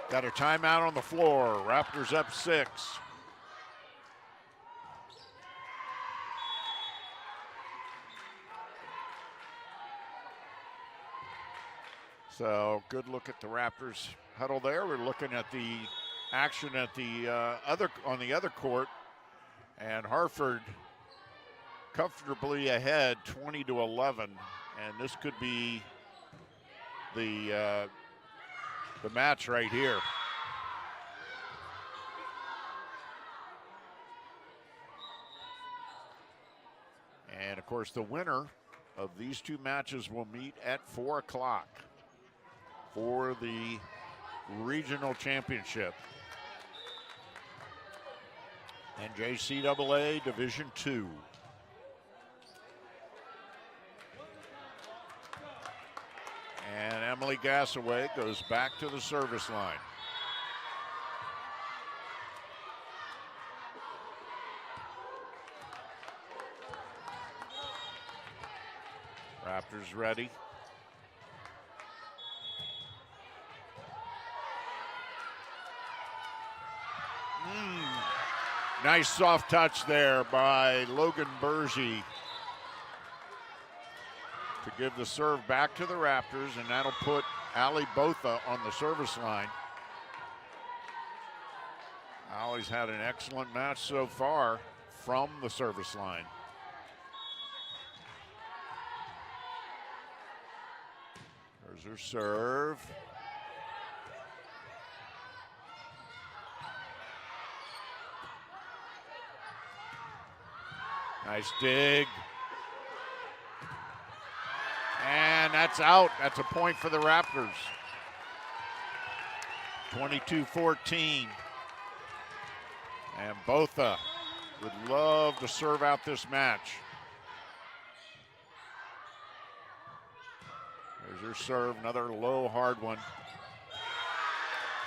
Got a timeout on the floor. Raptors up 6. So good look at the Raptors huddle there. We're looking at the action at the on the other court, and Hartford comfortably ahead 20-11, and this could be the match right here. And of course the winner of these two matches will meet at 4 o'clock for the regional championship. NJCAA Division II. And Emily Gassaway goes back to the service line. Raptors ready. Nice soft touch there by Logan Bergy to give the serve back to the Raptors, and that'll put Ali Botha on the service line. Ali's had an excellent match so far from the service line. There's her serve. Nice dig. And And that's out. That's a point for the Raptors. 22-14. And Botha would love to serve out this match. There's her serve, another low, hard one.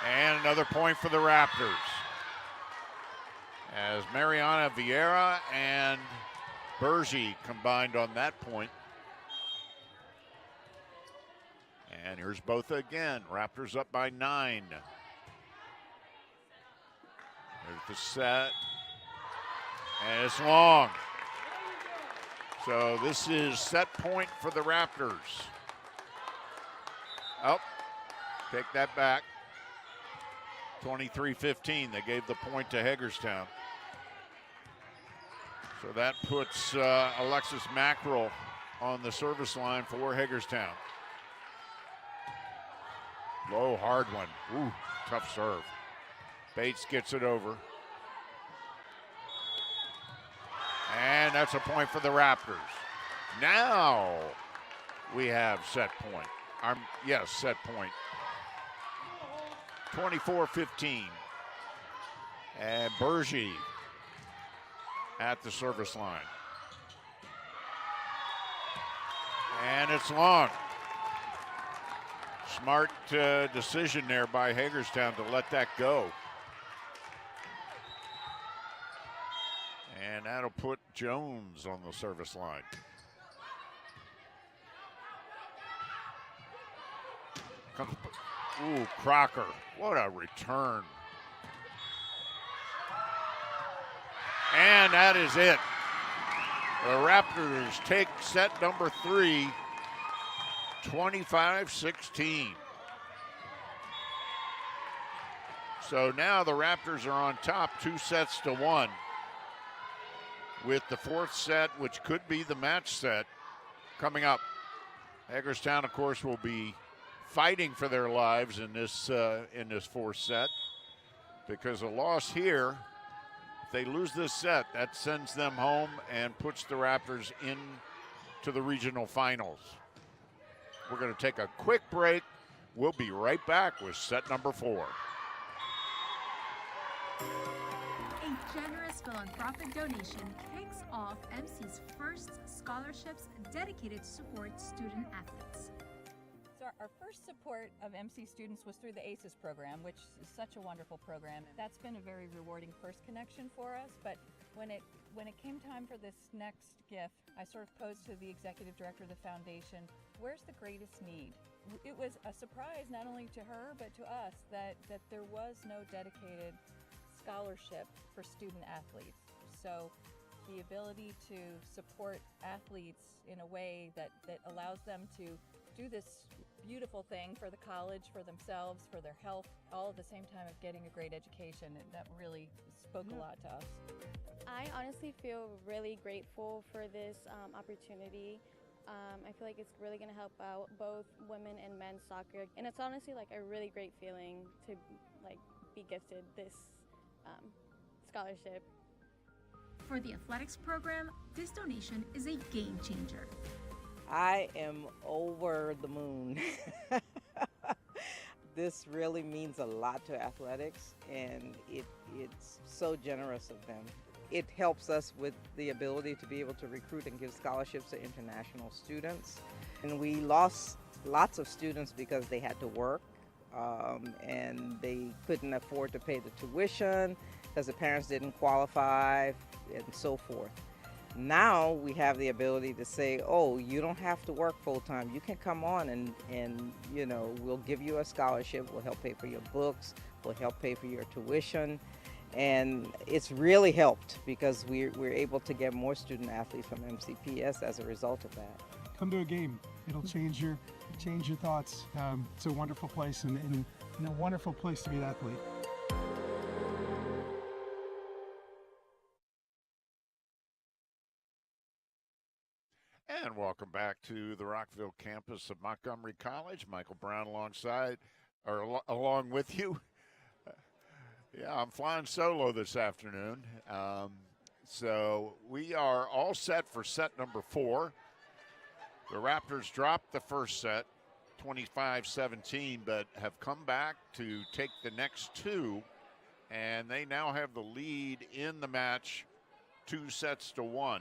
And another point for the Raptors. As Mariana Vieira and Bergie combined on that point. And here's Botha again. Raptors up by 9. There's the set. And it's long. So this is set point for the Raptors. Oh, take that back. 23-15. They gave the point to Hagerstown. So that puts Alexis Mackerel on the service line for Hagerstown. Low, hard one. Ooh, tough serve. Bates gets it over. And that's a point for the Raptors. Now we have set point. Yes, set point. 24-15. And Bergie at the service line. And it's long. Smart decision there by Hagerstown to let that go. And that'll put Jones on the service line. Ooh, Crocker. What a return. And that is it. The Raptors take set number 3, 25-16. So now the Raptors are on top 2-1 with the 4th set, which could be the match set, coming up. Hagerstown, of course, will be fighting for their lives in this 4th set, because a loss here, if they lose this set, that sends them home and puts the Raptors into the regional finals. We're going to take a quick break. We'll be right back with set number 4. A generous philanthropic donation kicks off MC's first scholarships dedicated to support student athletes. So our first support of MC students was through the ACES program, which is such a wonderful program. That's been a very rewarding first connection for us, but when it came time for this next gift, I sort of posed to the executive director of the foundation, where's the greatest need? It was a surprise not only to her but to us that there was no dedicated scholarship for student athletes. So the ability to support athletes in a way that allows them to do this beautiful thing for the college, for themselves, for their health, all at the same time of getting a great education, and that really spoke a lot to us. I honestly feel really grateful for this opportunity. I feel like it's really going to help out both women and men's soccer, and it's honestly like a really great feeling to like be gifted this scholarship. For the athletics program, this donation is a game changer. I am over the moon. This really means a lot to athletics, and it's so generous of them. It helps us with the ability to be able to recruit and give scholarships to international students. And we lost lots of students because they had to work and they couldn't afford to pay the tuition because the parents didn't qualify and so forth. Now we have the ability to say, oh, you don't have to work full-time. You can come on and you know, we'll give you a scholarship. We'll help pay for your books. We'll help pay for your tuition. And it's really helped because we're able to get more student athletes from MCPS as a result of that. Come to a game. It'll change your thoughts. It's a wonderful place and a wonderful place to be an athlete. And welcome back to the Rockville campus of Montgomery College. Michael Brown along with you. Yeah, I'm flying solo this afternoon. So we are all set for set number 4. The Raptors dropped the first set, 25-17, but have come back to take the next two, and they now have the lead in the match 2-1.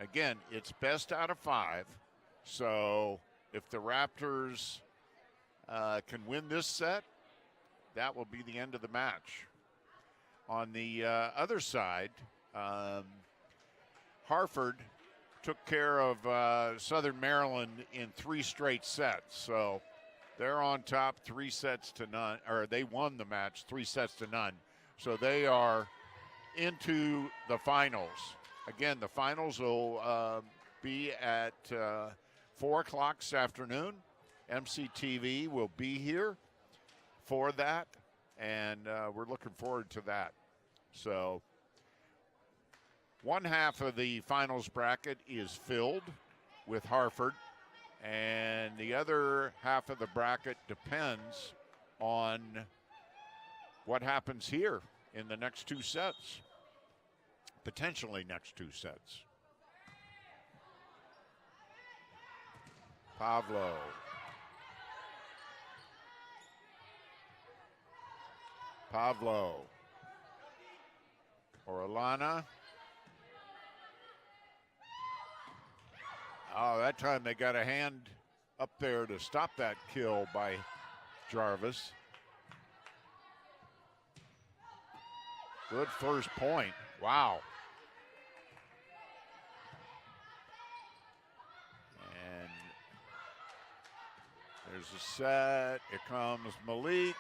Again, it's best out of 5, so if the Raptors can win this set, that will be the end of the match. On the other side, Hartford took care of Southern Maryland in 3 straight sets. So they're on top 3-0, or they won the match 3-0. So they are into the finals. Again, the finals will be at 4 o'clock this afternoon. MCTV will be here for that, and we're looking forward to that. So one half of the finals bracket is filled with Hartford, and the other half of the bracket depends on what happens here in the next 2 sets, potentially next 2 sets. Pavlo. Orellana. Oh, that time they got a hand up there to stop that kill by Jarvis. Good first point. Wow. And there's a set. Here comes Malik.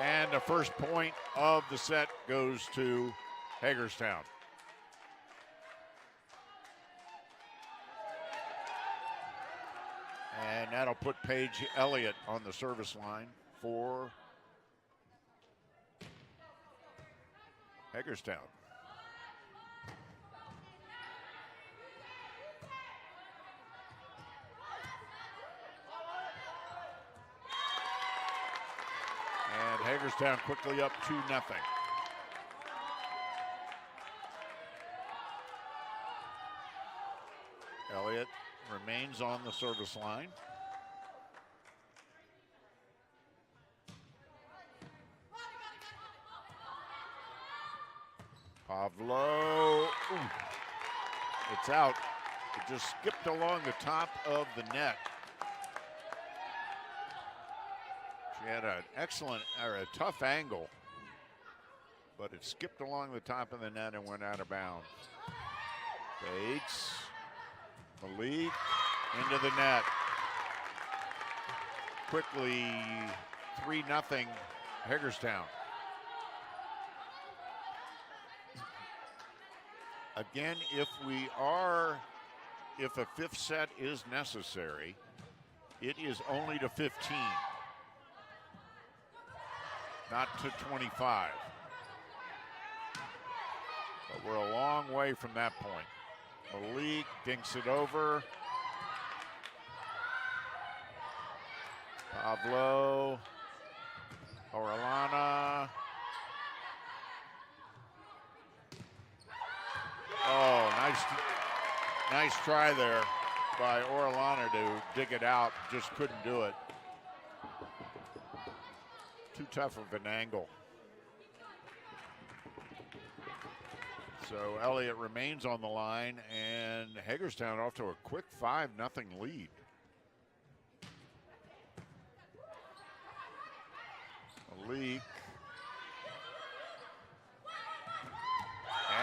And the first point of the set goes to Hagerstown. And that'll put Paige Elliott on the service line for Hagerstown. And Hagerstown quickly up 2-0. Elliott remains on the service line. Pavlo. Ooh. It's out. It just skipped along the top of the net. She had an excellent, or a tough angle, but it skipped along the top of the net and went out of bounds. Bates, Malik, into the net. Quickly, 3-0 Hagerstown. Again, if a 5th set is necessary, it is only to 15. Not to 25. But we're a long way from that point. Malik dinks it over. Pavlo. Orellana. Oh, nice try there by Orellana to dig it out. Just couldn't do it. Too tough of an angle. So Elliott remains on the line, and Hagerstown off to a quick 5-0 lead. Malik.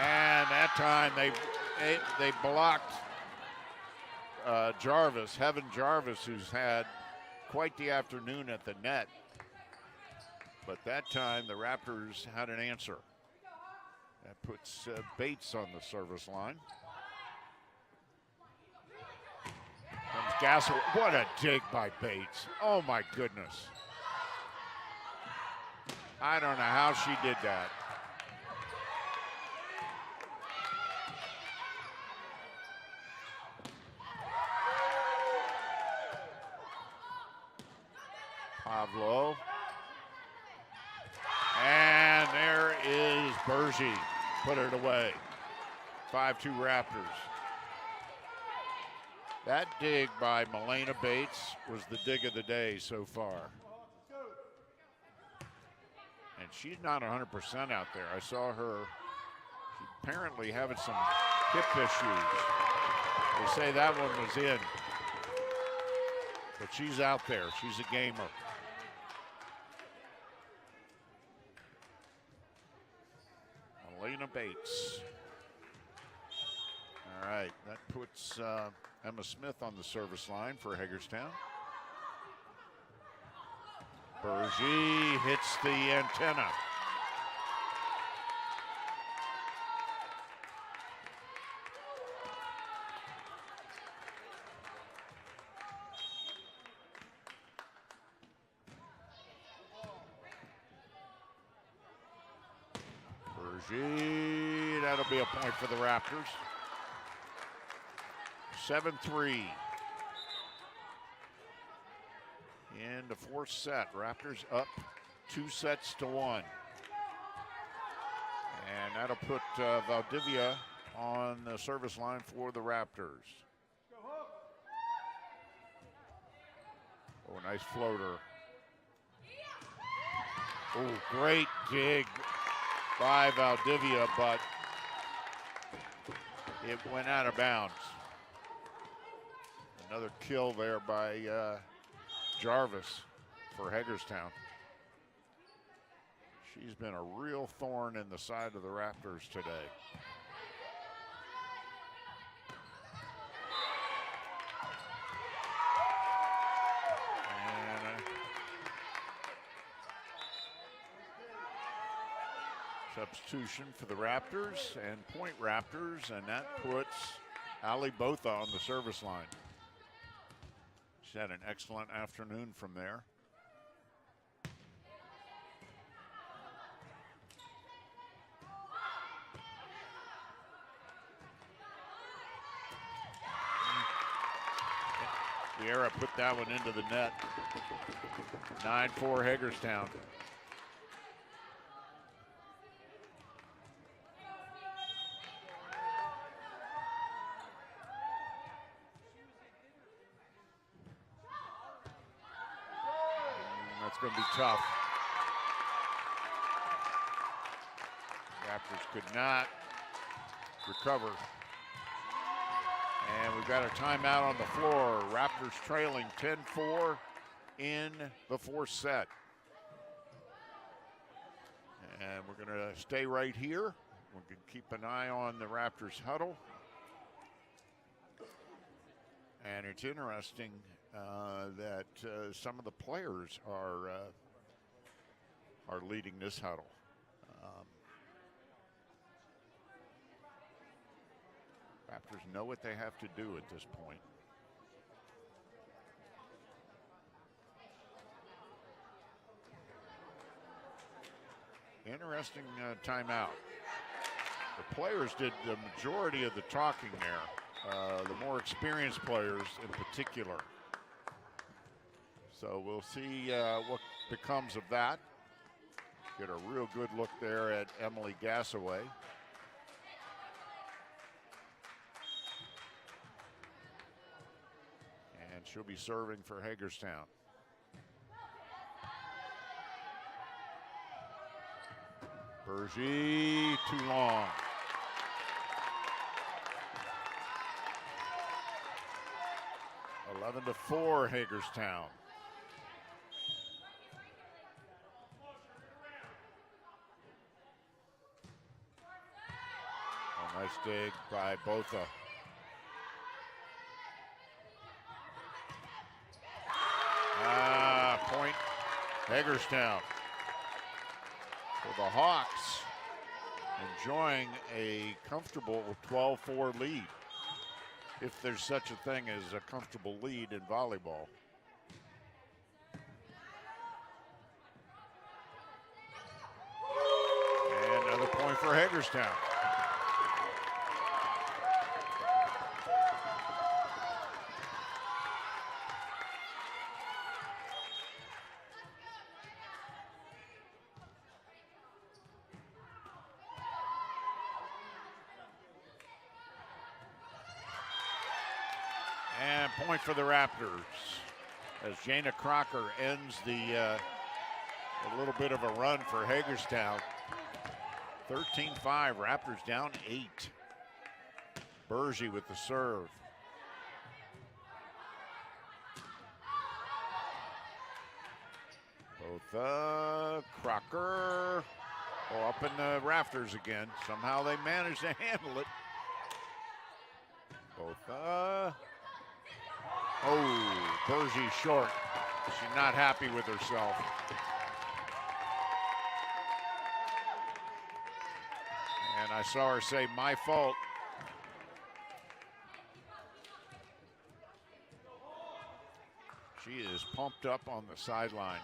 And that time they blocked Jarvis, Heaven Jarvis, who's had quite the afternoon at the net. But that time the Raptors had an answer. That puts Bates on the service line. Comes Gasser. What a dig by Bates. Oh my goodness. I don't know how she did that. Pavlo. And there is Bergy. Put it away. 5-2 Raptors. That dig by Milena Bates was the dig of the day so far. And she's not 100% out there. I saw her, she's apparently having some hip issues. They say that one was in. But she's out there. She's a gamer. Milena Bates. All right, that puts Emma Smith on the service line for Hagerstown. Bergy hits the antenna. Bergy, that'll be a point for the Raptors. 7-3. In the fourth set, Raptors up 2-1. And that'll put Valdivia on the service line for the Raptors. Oh, nice floater. Oh, great dig by Valdivia, but it went out of bounds. Another kill there by Jarvis for Hagerstown. She's been a real thorn in the side of the Raptors today. And substitution for the Raptors and point Raptors, and that puts Ali Botha on the service line. She's had an excellent afternoon from there. Vieira put that one into the net. 9-4 Hagerstown. That's going to be tough. Raptors could not recover. And we've got a timeout on the floor. Raptors trailing 10-4 in the fourth set. And we're going to stay right here. We can keep an eye on the Raptors huddle. And it's interesting that some of the players are leading this huddle. Raptors know what they have to do at this point. Interesting timeout. The players did the majority of the talking there, the more experienced players in particular. So we'll see what becomes of that. Get a real good look there at Emily Gassaway. And she'll be serving for Hagerstown. Bergy, too long. Eleven to 4 Hagerstown. A nice dig by Botha. Point Hagerstown. So the Hawks enjoying a comfortable 12-4 lead, if there's such a thing as a comfortable lead in volleyball. And another point for Hagerstown. And And point for the Raptors as Jana Crocker ends a little bit of a run for Hagerstown. 13-5, Raptors down 8. Bergy with the serve. Both Crocker up in the rafters again. Somehow they managed to handle it. Both Bergy short. She's not happy with herself. And I saw her say, "My fault." She is pumped up on the sideline.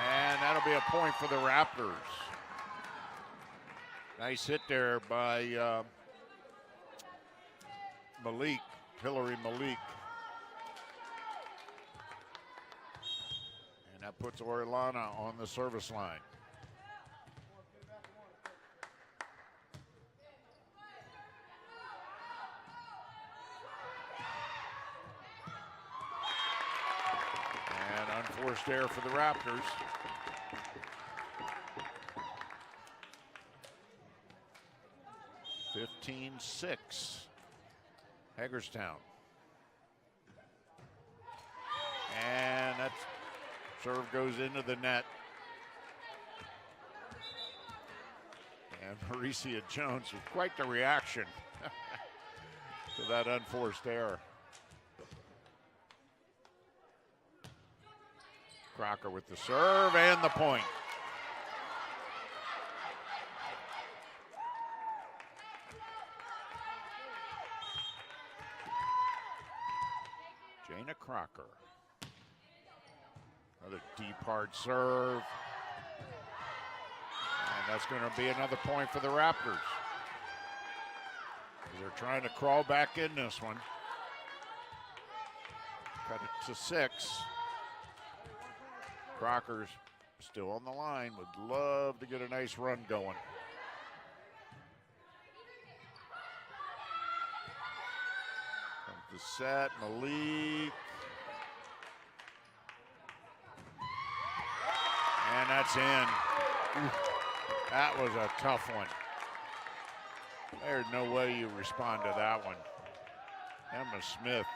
And that'll be a point for the Raptors. Nice hit there by Hillary Malik. And that puts Orellana on the service line. And unforced error for the Raptors. (15-6), Hagerstown. And that serve goes into the net. And Mauricia Jones with quite the reaction to that unforced error. Crocker with the serve and the point. Jana Crocker. Another deep hard serve. And that's going to be another point for the Raptors. They're trying to crawl back in this one. Cut it to 6. Crocker's still on the line. Would love to get a nice run going. The set, Malik. And that's in. Ooh, that was a tough one. There's no way you respond to that one. Emma Smith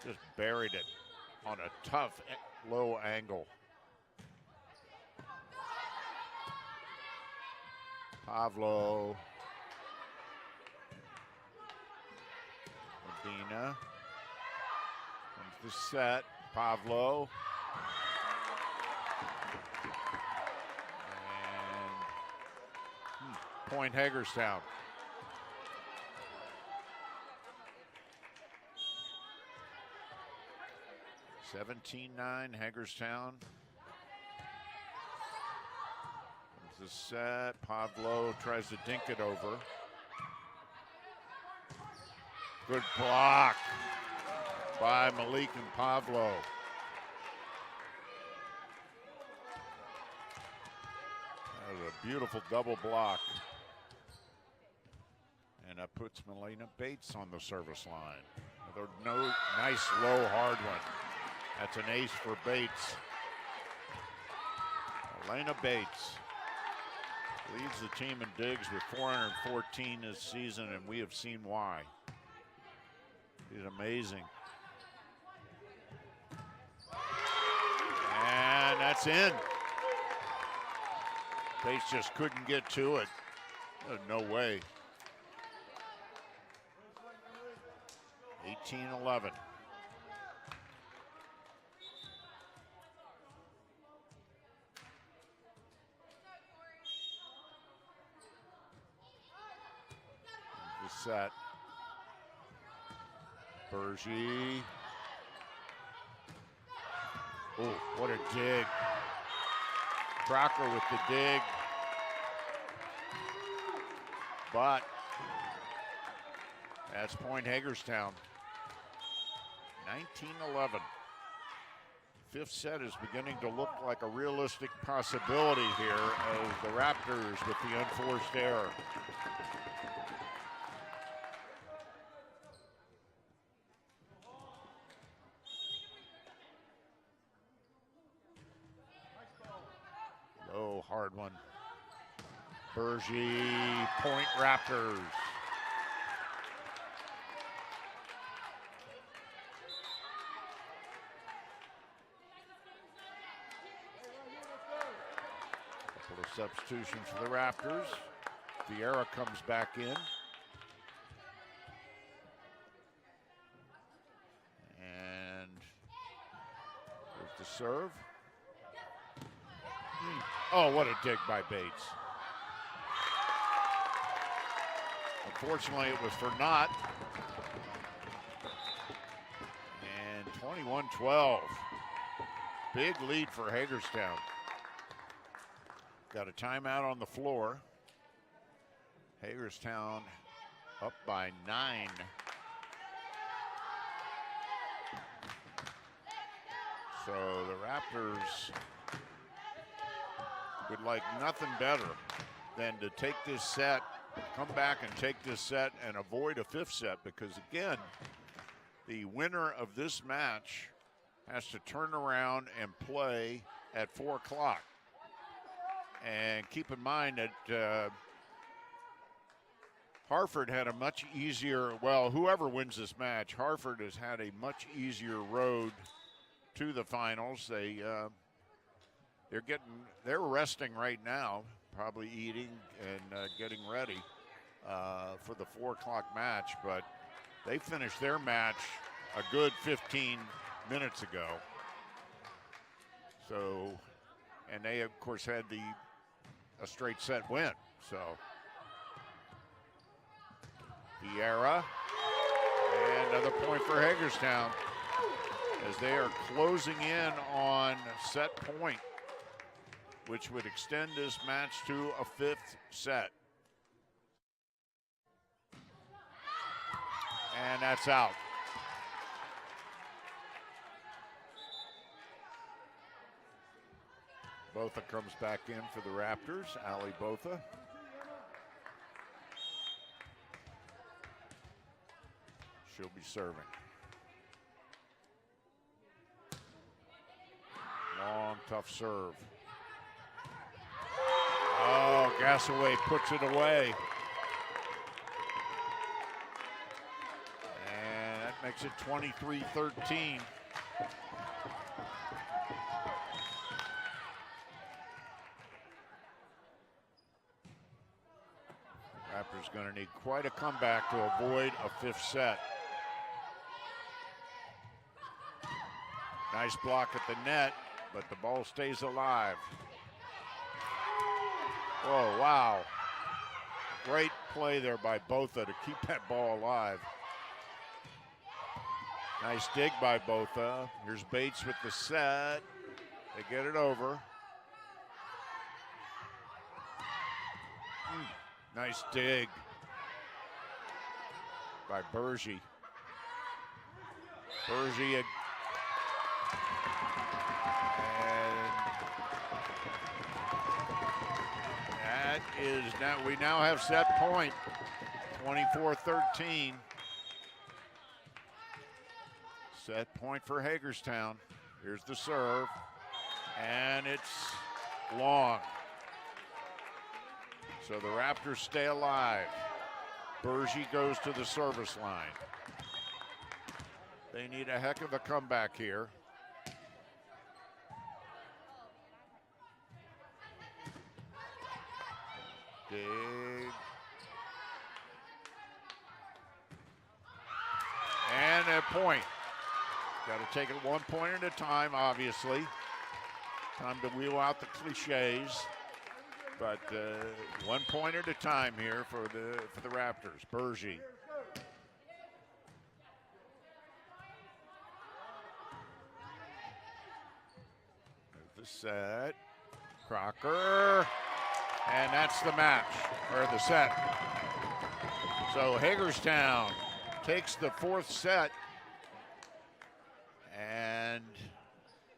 just buried it on a tough, low angle. Pavlo. Medina. Comes the set. Pavlo. And point Hagerstown. (17-9) Hagerstown. Comes the set. Pavlo tries to dink it over. Good block by Malik and Pavlo. That was a beautiful double block. And that puts Melina Bates on the service line. With a nice low hard one. That's an ace for Bates. Elena Bates leads the team in digs with 414 this season, and we have seen why. He's amazing. And that's in. Bates just couldn't get to it. No way. 18-11. The set. Bergy. Oh, what a dig. Crocker with the dig. But that's point Hagerstown. 19-11. Fifth set is beginning to look like a realistic possibility here as the Raptors with the unforced error. Oh, hard one. Bergie, point Raptors. Couple of substitutions for the Raptors. Vieira comes back in. And there's the serve. Oh, what a dig by Bates. Unfortunately, it was for naught. And 21-12. Big lead for Hagerstown. Got a timeout on the floor. Hagerstown up by 9. So the Raptors would like nothing better than to take this set, come back and take this set and avoid a fifth set, because again, the winner of this match has to turn around and play at 4 o'clock. And keep in mind that Hartford had a much easier, well, whoever wins this match, Hartford has had a much easier road to the finals. They're resting right now, probably eating and getting ready for the 4 o'clock match, but they finished their match a good 15 minutes ago. So, and they of course had a straight set win. So, Vieira, and another point for Hagerstown as they are closing in on set point, which would extend this match to a fifth set. And that's out. Botha comes back in for the Raptors, Ali Botha. She'll be serving. Long, tough serve. Oh, Gasaway puts it away. And that makes it 23-13. Raptors going to need quite a comeback to avoid a fifth set. Nice block at the net, but the ball stays alive. Oh, wow. Great play there by Botha to keep that ball alive. Nice dig by Botha. Here's Bates with the set. They get it over. Nice dig by Bergie. Bergie, we now have set point, 24-13. Set point for Hagerstown. Here's the serve, and it's long. So the Raptors stay alive. Bergie goes to the service line. They need a heck of a comeback here. Dig. And a point. Got to take it 1 point at a time, obviously. Time to wheel out the cliches. But 1 point at a time here for the Raptors. Bergie. There's the set. Crocker. And that's the match, or the set. So Hagerstown takes the fourth set. And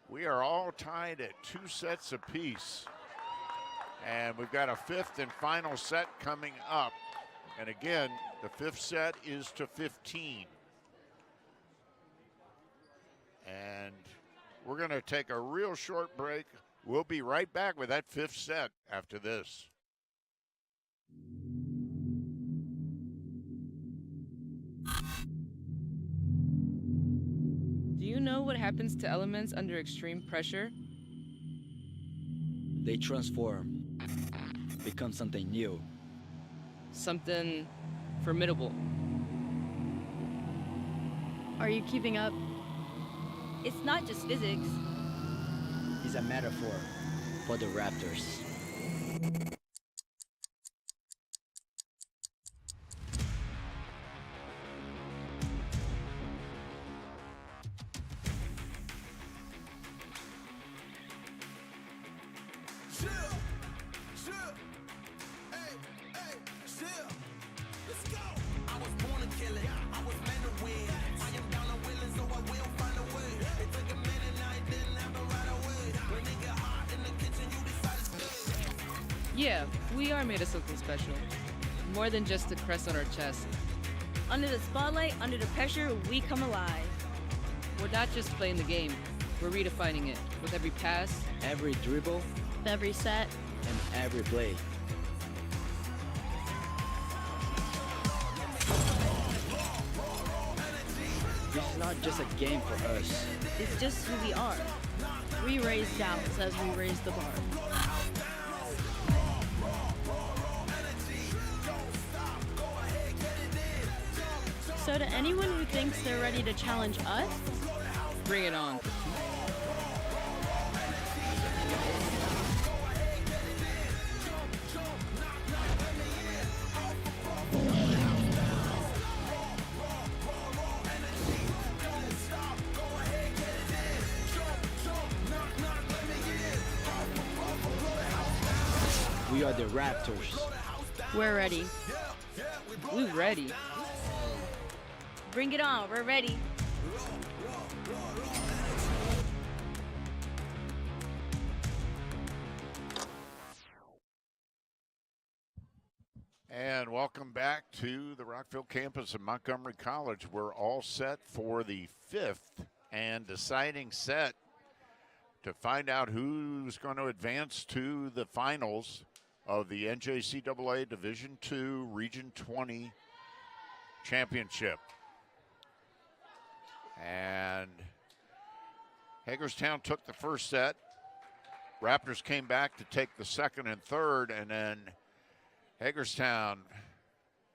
We are all tied at 2 sets apiece. And we've got a 5th and final set coming up. And again, the 5th set is to 15. And we're going to take a real short break. We'll be right back with that 5th set after this. Do you know what happens to elements under extreme pressure? They transform, become something new. Something formidable. Are you keeping up? It's not just physics. It's a metaphor for the Raptors. Yeah, we are made of something special. More than just a crest on our chest. Under the spotlight, under the pressure, we come alive. We're not just playing the game, we're redefining it with every pass, Every dribble, Every set. and every play. This is not just a game for us. It's just who we are. We raise doubts as we raise the bar. So to anyone who thinks they're ready to challenge us, bring it on. We are the Raptors. we're ready. We ready. Bring it on, we're ready. And welcome back to the Rockville campus of Montgomery College. We're all set for the 5th and deciding set to find out who's going to advance to the finals of the NJCAA Division II Region 20 Championship. And Hagerstown took the first set. Raptors came back to take the second and third, and then Hagerstown,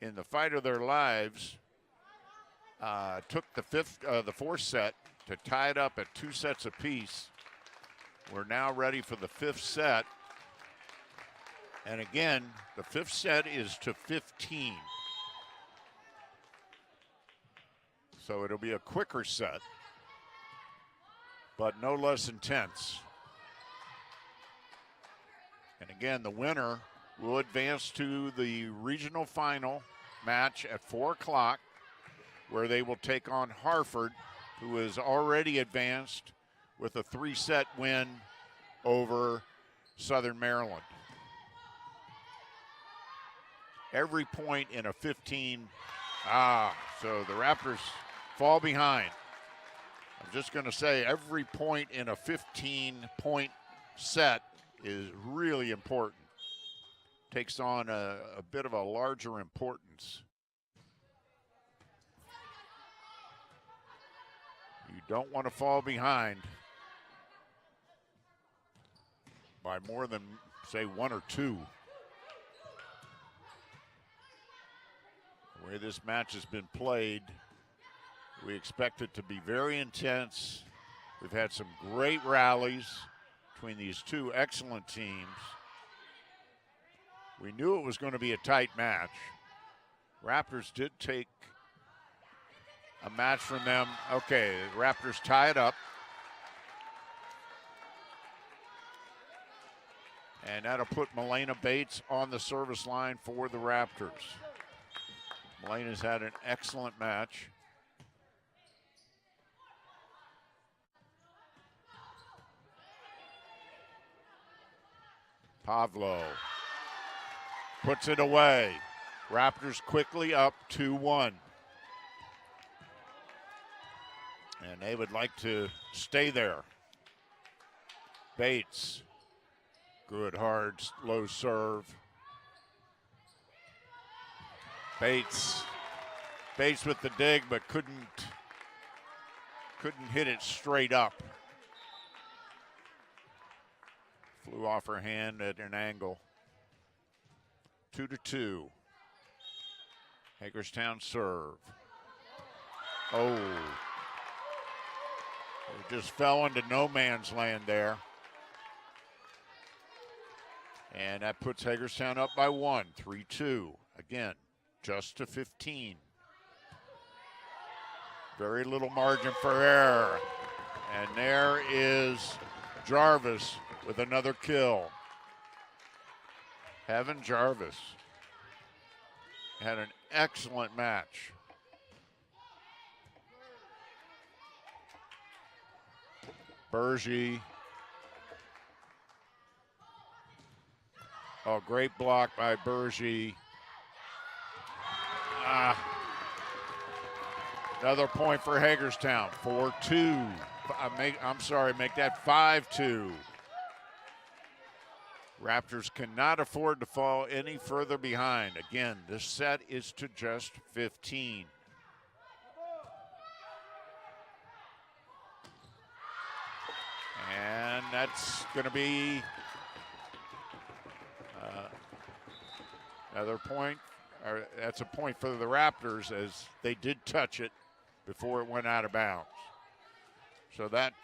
in the fight of their lives, took the fourth set to tie it up at 2 sets apiece. We're now ready for the 5th set. And again, the 5th set is to 15. So it'll be a quicker set, but no less intense. And again, the winner will advance to the regional final match at 4 o'clock, where they will take on Hartford, who is already advanced with a 3-set win over Southern Maryland. Every point in a 15, so the Raptors fall behind. I'm just going to say every point in a 15-point set is really important. Takes on a bit of a larger importance. You don't want to fall behind by more than, say, 1 or 2. The way this match has been played, we expect it to be very intense. We've had some great rallies between these two excellent teams. We knew it was going to be a tight match. Raptors did take a match from them. Okay, the Raptors tie it up. And that'll put Milena Bates on the service line for the Raptors. Milena's had an excellent match. Pavlo puts it away. Raptors quickly up 2-1. And they would like to stay there. Bates, good hard low serve. Bates with the dig, but couldn't hit it straight up. Flew off her hand at an angle. 2-2. Hagerstown serve. Oh. It just fell into no man's land there. And that puts Hagerstown up by 1, 3-2. Again, just to 15. Very little margin for error. And there is Jarvis with another kill. Heaven Jarvis had an excellent match. Bergie. Oh, great block by Bergie. Another point for Hagerstown. 4-2. Make that 5-2. Raptors cannot afford to fall any further behind. Again, this set is to just 15. And that's going to be another point. That's a point for the Raptors, as they did touch it before it went out of bounds. So that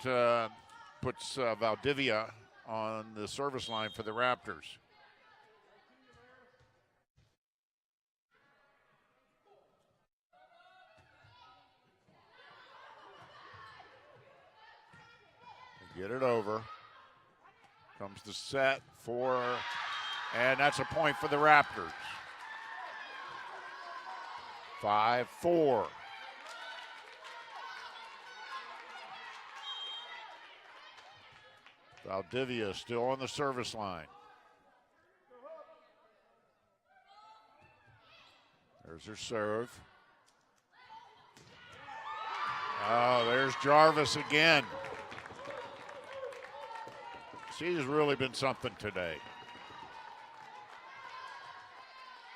puts Valdivia on the service line for the Raptors. They get it over. Comes the set for, and that's a point for the Raptors. 5-4. Valdivia still on the service line. There's her serve. Oh, there's Jarvis again. She's really been something today.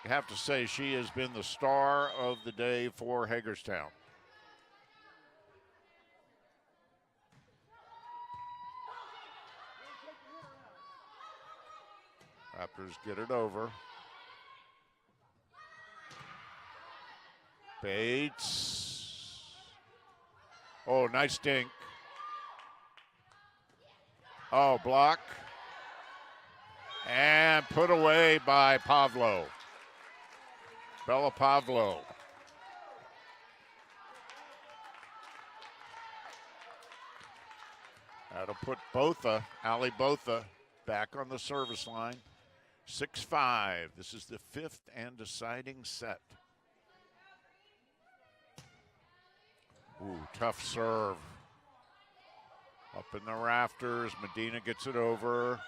You have to say she has been the star of the day for Hagerstown. Raptors get it over. Bates. Oh, nice dink. Oh, block. And put away by Pavlo. Bella Pavlo. That'll put Ali Botha, back on the service line. 6-5. This is the fifth and deciding set. Ooh, tough serve. Up in the rafters. Medina gets it over.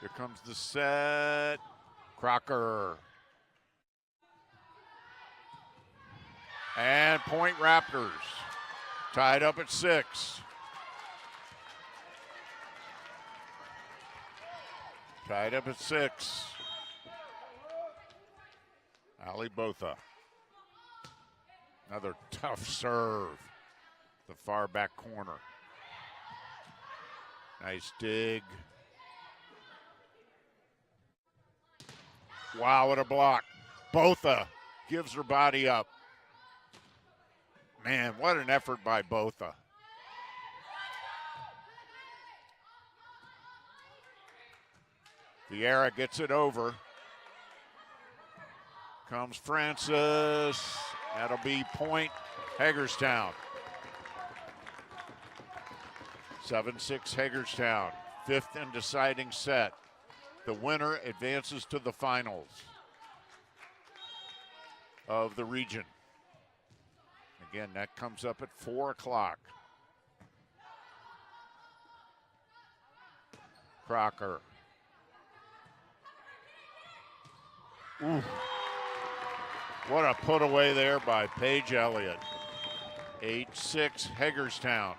Here comes the set. Crocker. And point Raptors. Tied up at 6. Tied up at 6. Ali Botha. Another tough serve. The far back corner. Nice dig. Wow, what a block. Botha gives her body up. Man, what an effort by Botha. Vieira gets it over. Comes Francis. That'll be point Hagerstown. 7-6 Hagerstown. Fifth and deciding set. The winner advances to the finals of the region. Again, that comes up at 4 o'clock. Crocker. Ooh. What a put away there by Paige Elliott. 8-6 Hagerstown.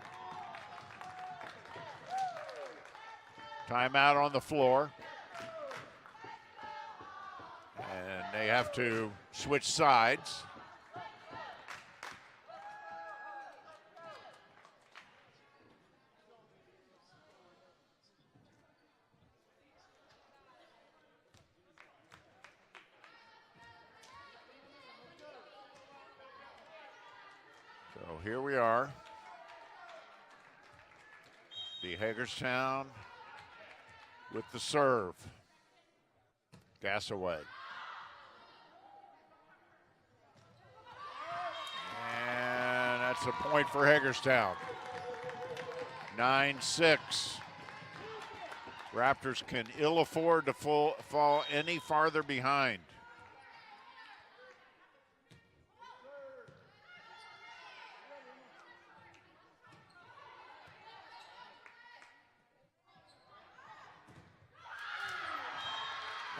Timeout on the floor. And they have to switch sides. So here we are. The Hagerstown with the serve. Gas away. And that's a point for Hagerstown. 9-6. Raptors can ill afford to fall any farther behind.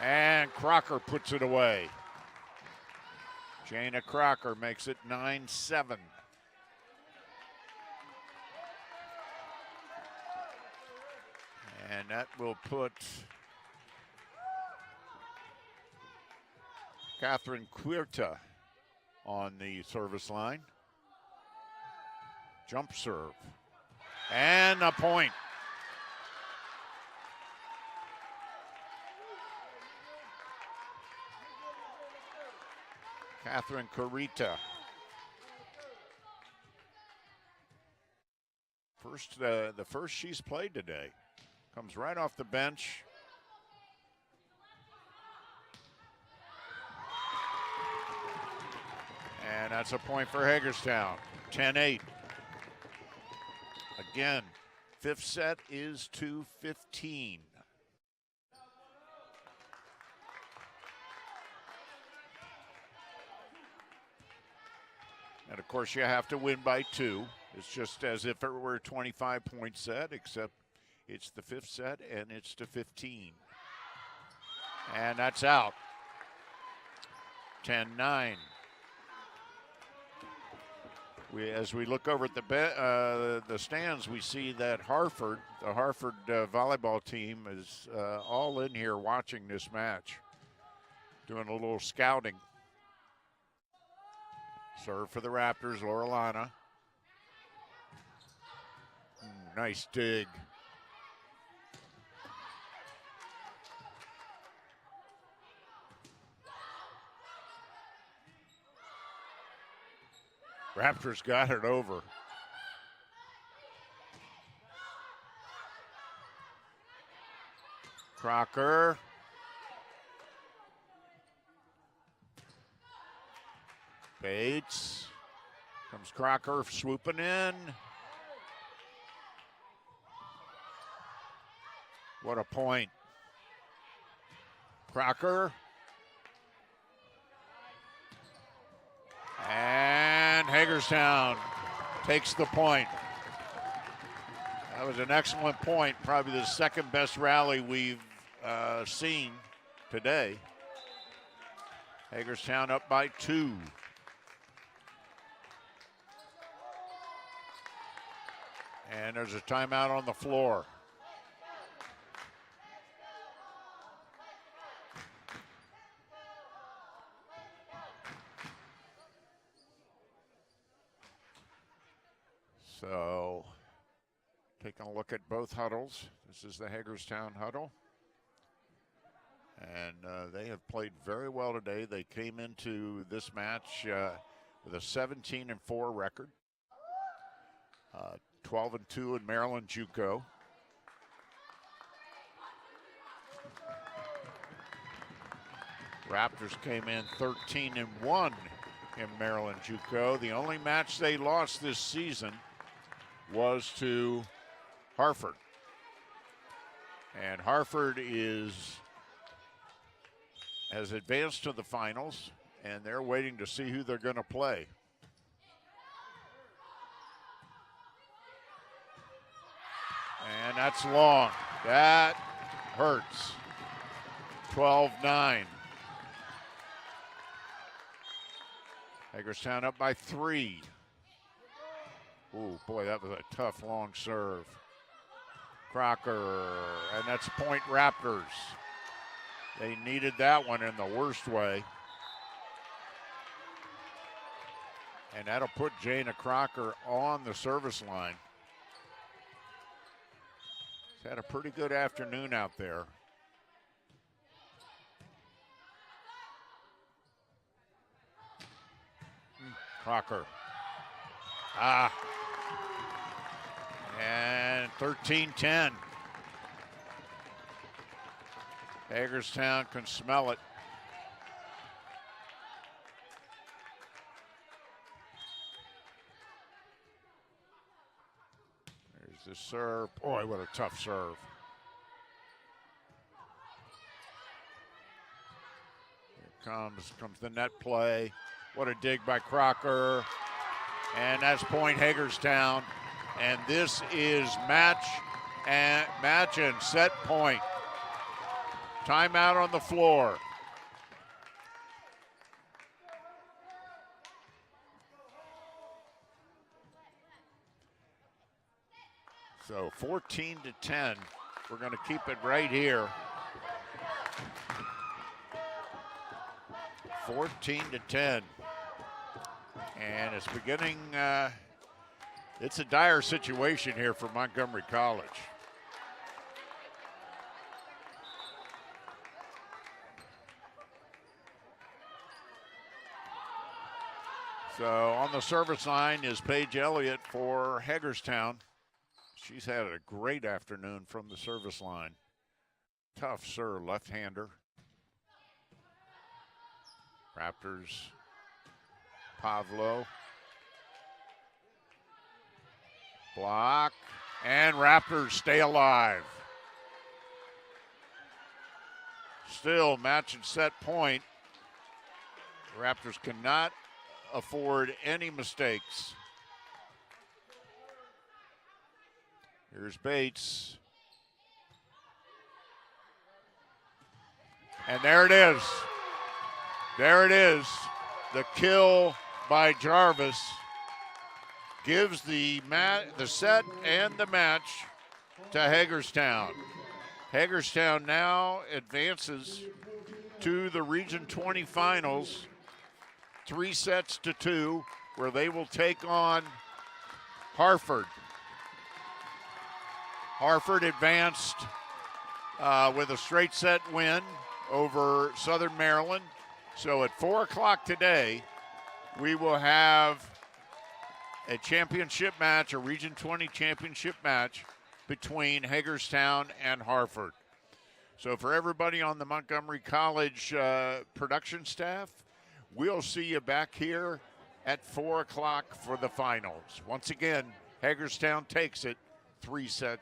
And Crocker puts it away. Jana Crocker makes it 9-7. And that will put Catherine Quirta on the service line. Jump serve. And a point. Catherine Quirta. The first she's played today. Comes right off the bench. And that's a point for Hagerstown. 10-8. Again, fifth set is to 15. And of course, you have to win by 2. It's just as if it were a 25-point set, except it's the fifth set and it's to 15. And that's out. 10-9. As we look over at the stands, we see that the Harford volleyball team is all in here watching this match, doing a little scouting. Serve for the Raptors, Laurelana. Nice dig. Raptors got it over. Crocker. Bates. Comes Crocker swooping in. What a point. Crocker. And Hagerstown takes the point. That was an excellent point, probably the second best rally we've seen today. Hagerstown up by 2. And there's a timeout on the floor. So, taking a look at both huddles. This is the Hagerstown huddle. And they have played very well today. They came into this match with a 17-4 record. 12-2 in Maryland JUCO. Raptors came in 13-1 in Maryland JUCO. The only match they lost this season was to Harford. And Harford has advanced to the finals, and they're waiting to see who they're going to play. And that's long. That hurts. 12-9. Hagerstown up by 3. Ooh, boy, that was a tough long serve. Crocker, and that's point Raptors. They needed that one in the worst way. And that'll put Jana Crocker on the service line. She's had a pretty good afternoon out there. Crocker. And 13-10. Hagerstown can smell it. There's the serve. Boy, what a tough serve. Here comes the net play. What a dig by Crocker. And that's point Hagerstown. And this is match and set point. Timeout on the floor. So 14-10. We're going to keep it right here. 14-10. And it's beginning, it's a dire situation here for Montgomery College. So on the service line is Paige Elliott for Hagerstown. She's had a great afternoon from the service line. Tough serve, left-hander. Raptors, Pavlo. Block, and Raptors stay alive. Still match and set point. The Raptors cannot afford any mistakes. Here's Bates. And there it is. There it is. The kill by Jarvis gives the set and the match to Hagerstown. Hagerstown now advances to the Region 20 finals, 3-2, where they will take on Hartford. Hartford advanced with a straight set win over Southern Maryland. So at 4 o'clock today, we will have a championship match, a Region 20 championship match between Hagerstown and Hartford. So for everybody on the Montgomery College production staff, we'll see you back here at 4 o'clock for the finals. Once again, Hagerstown takes it 3-2.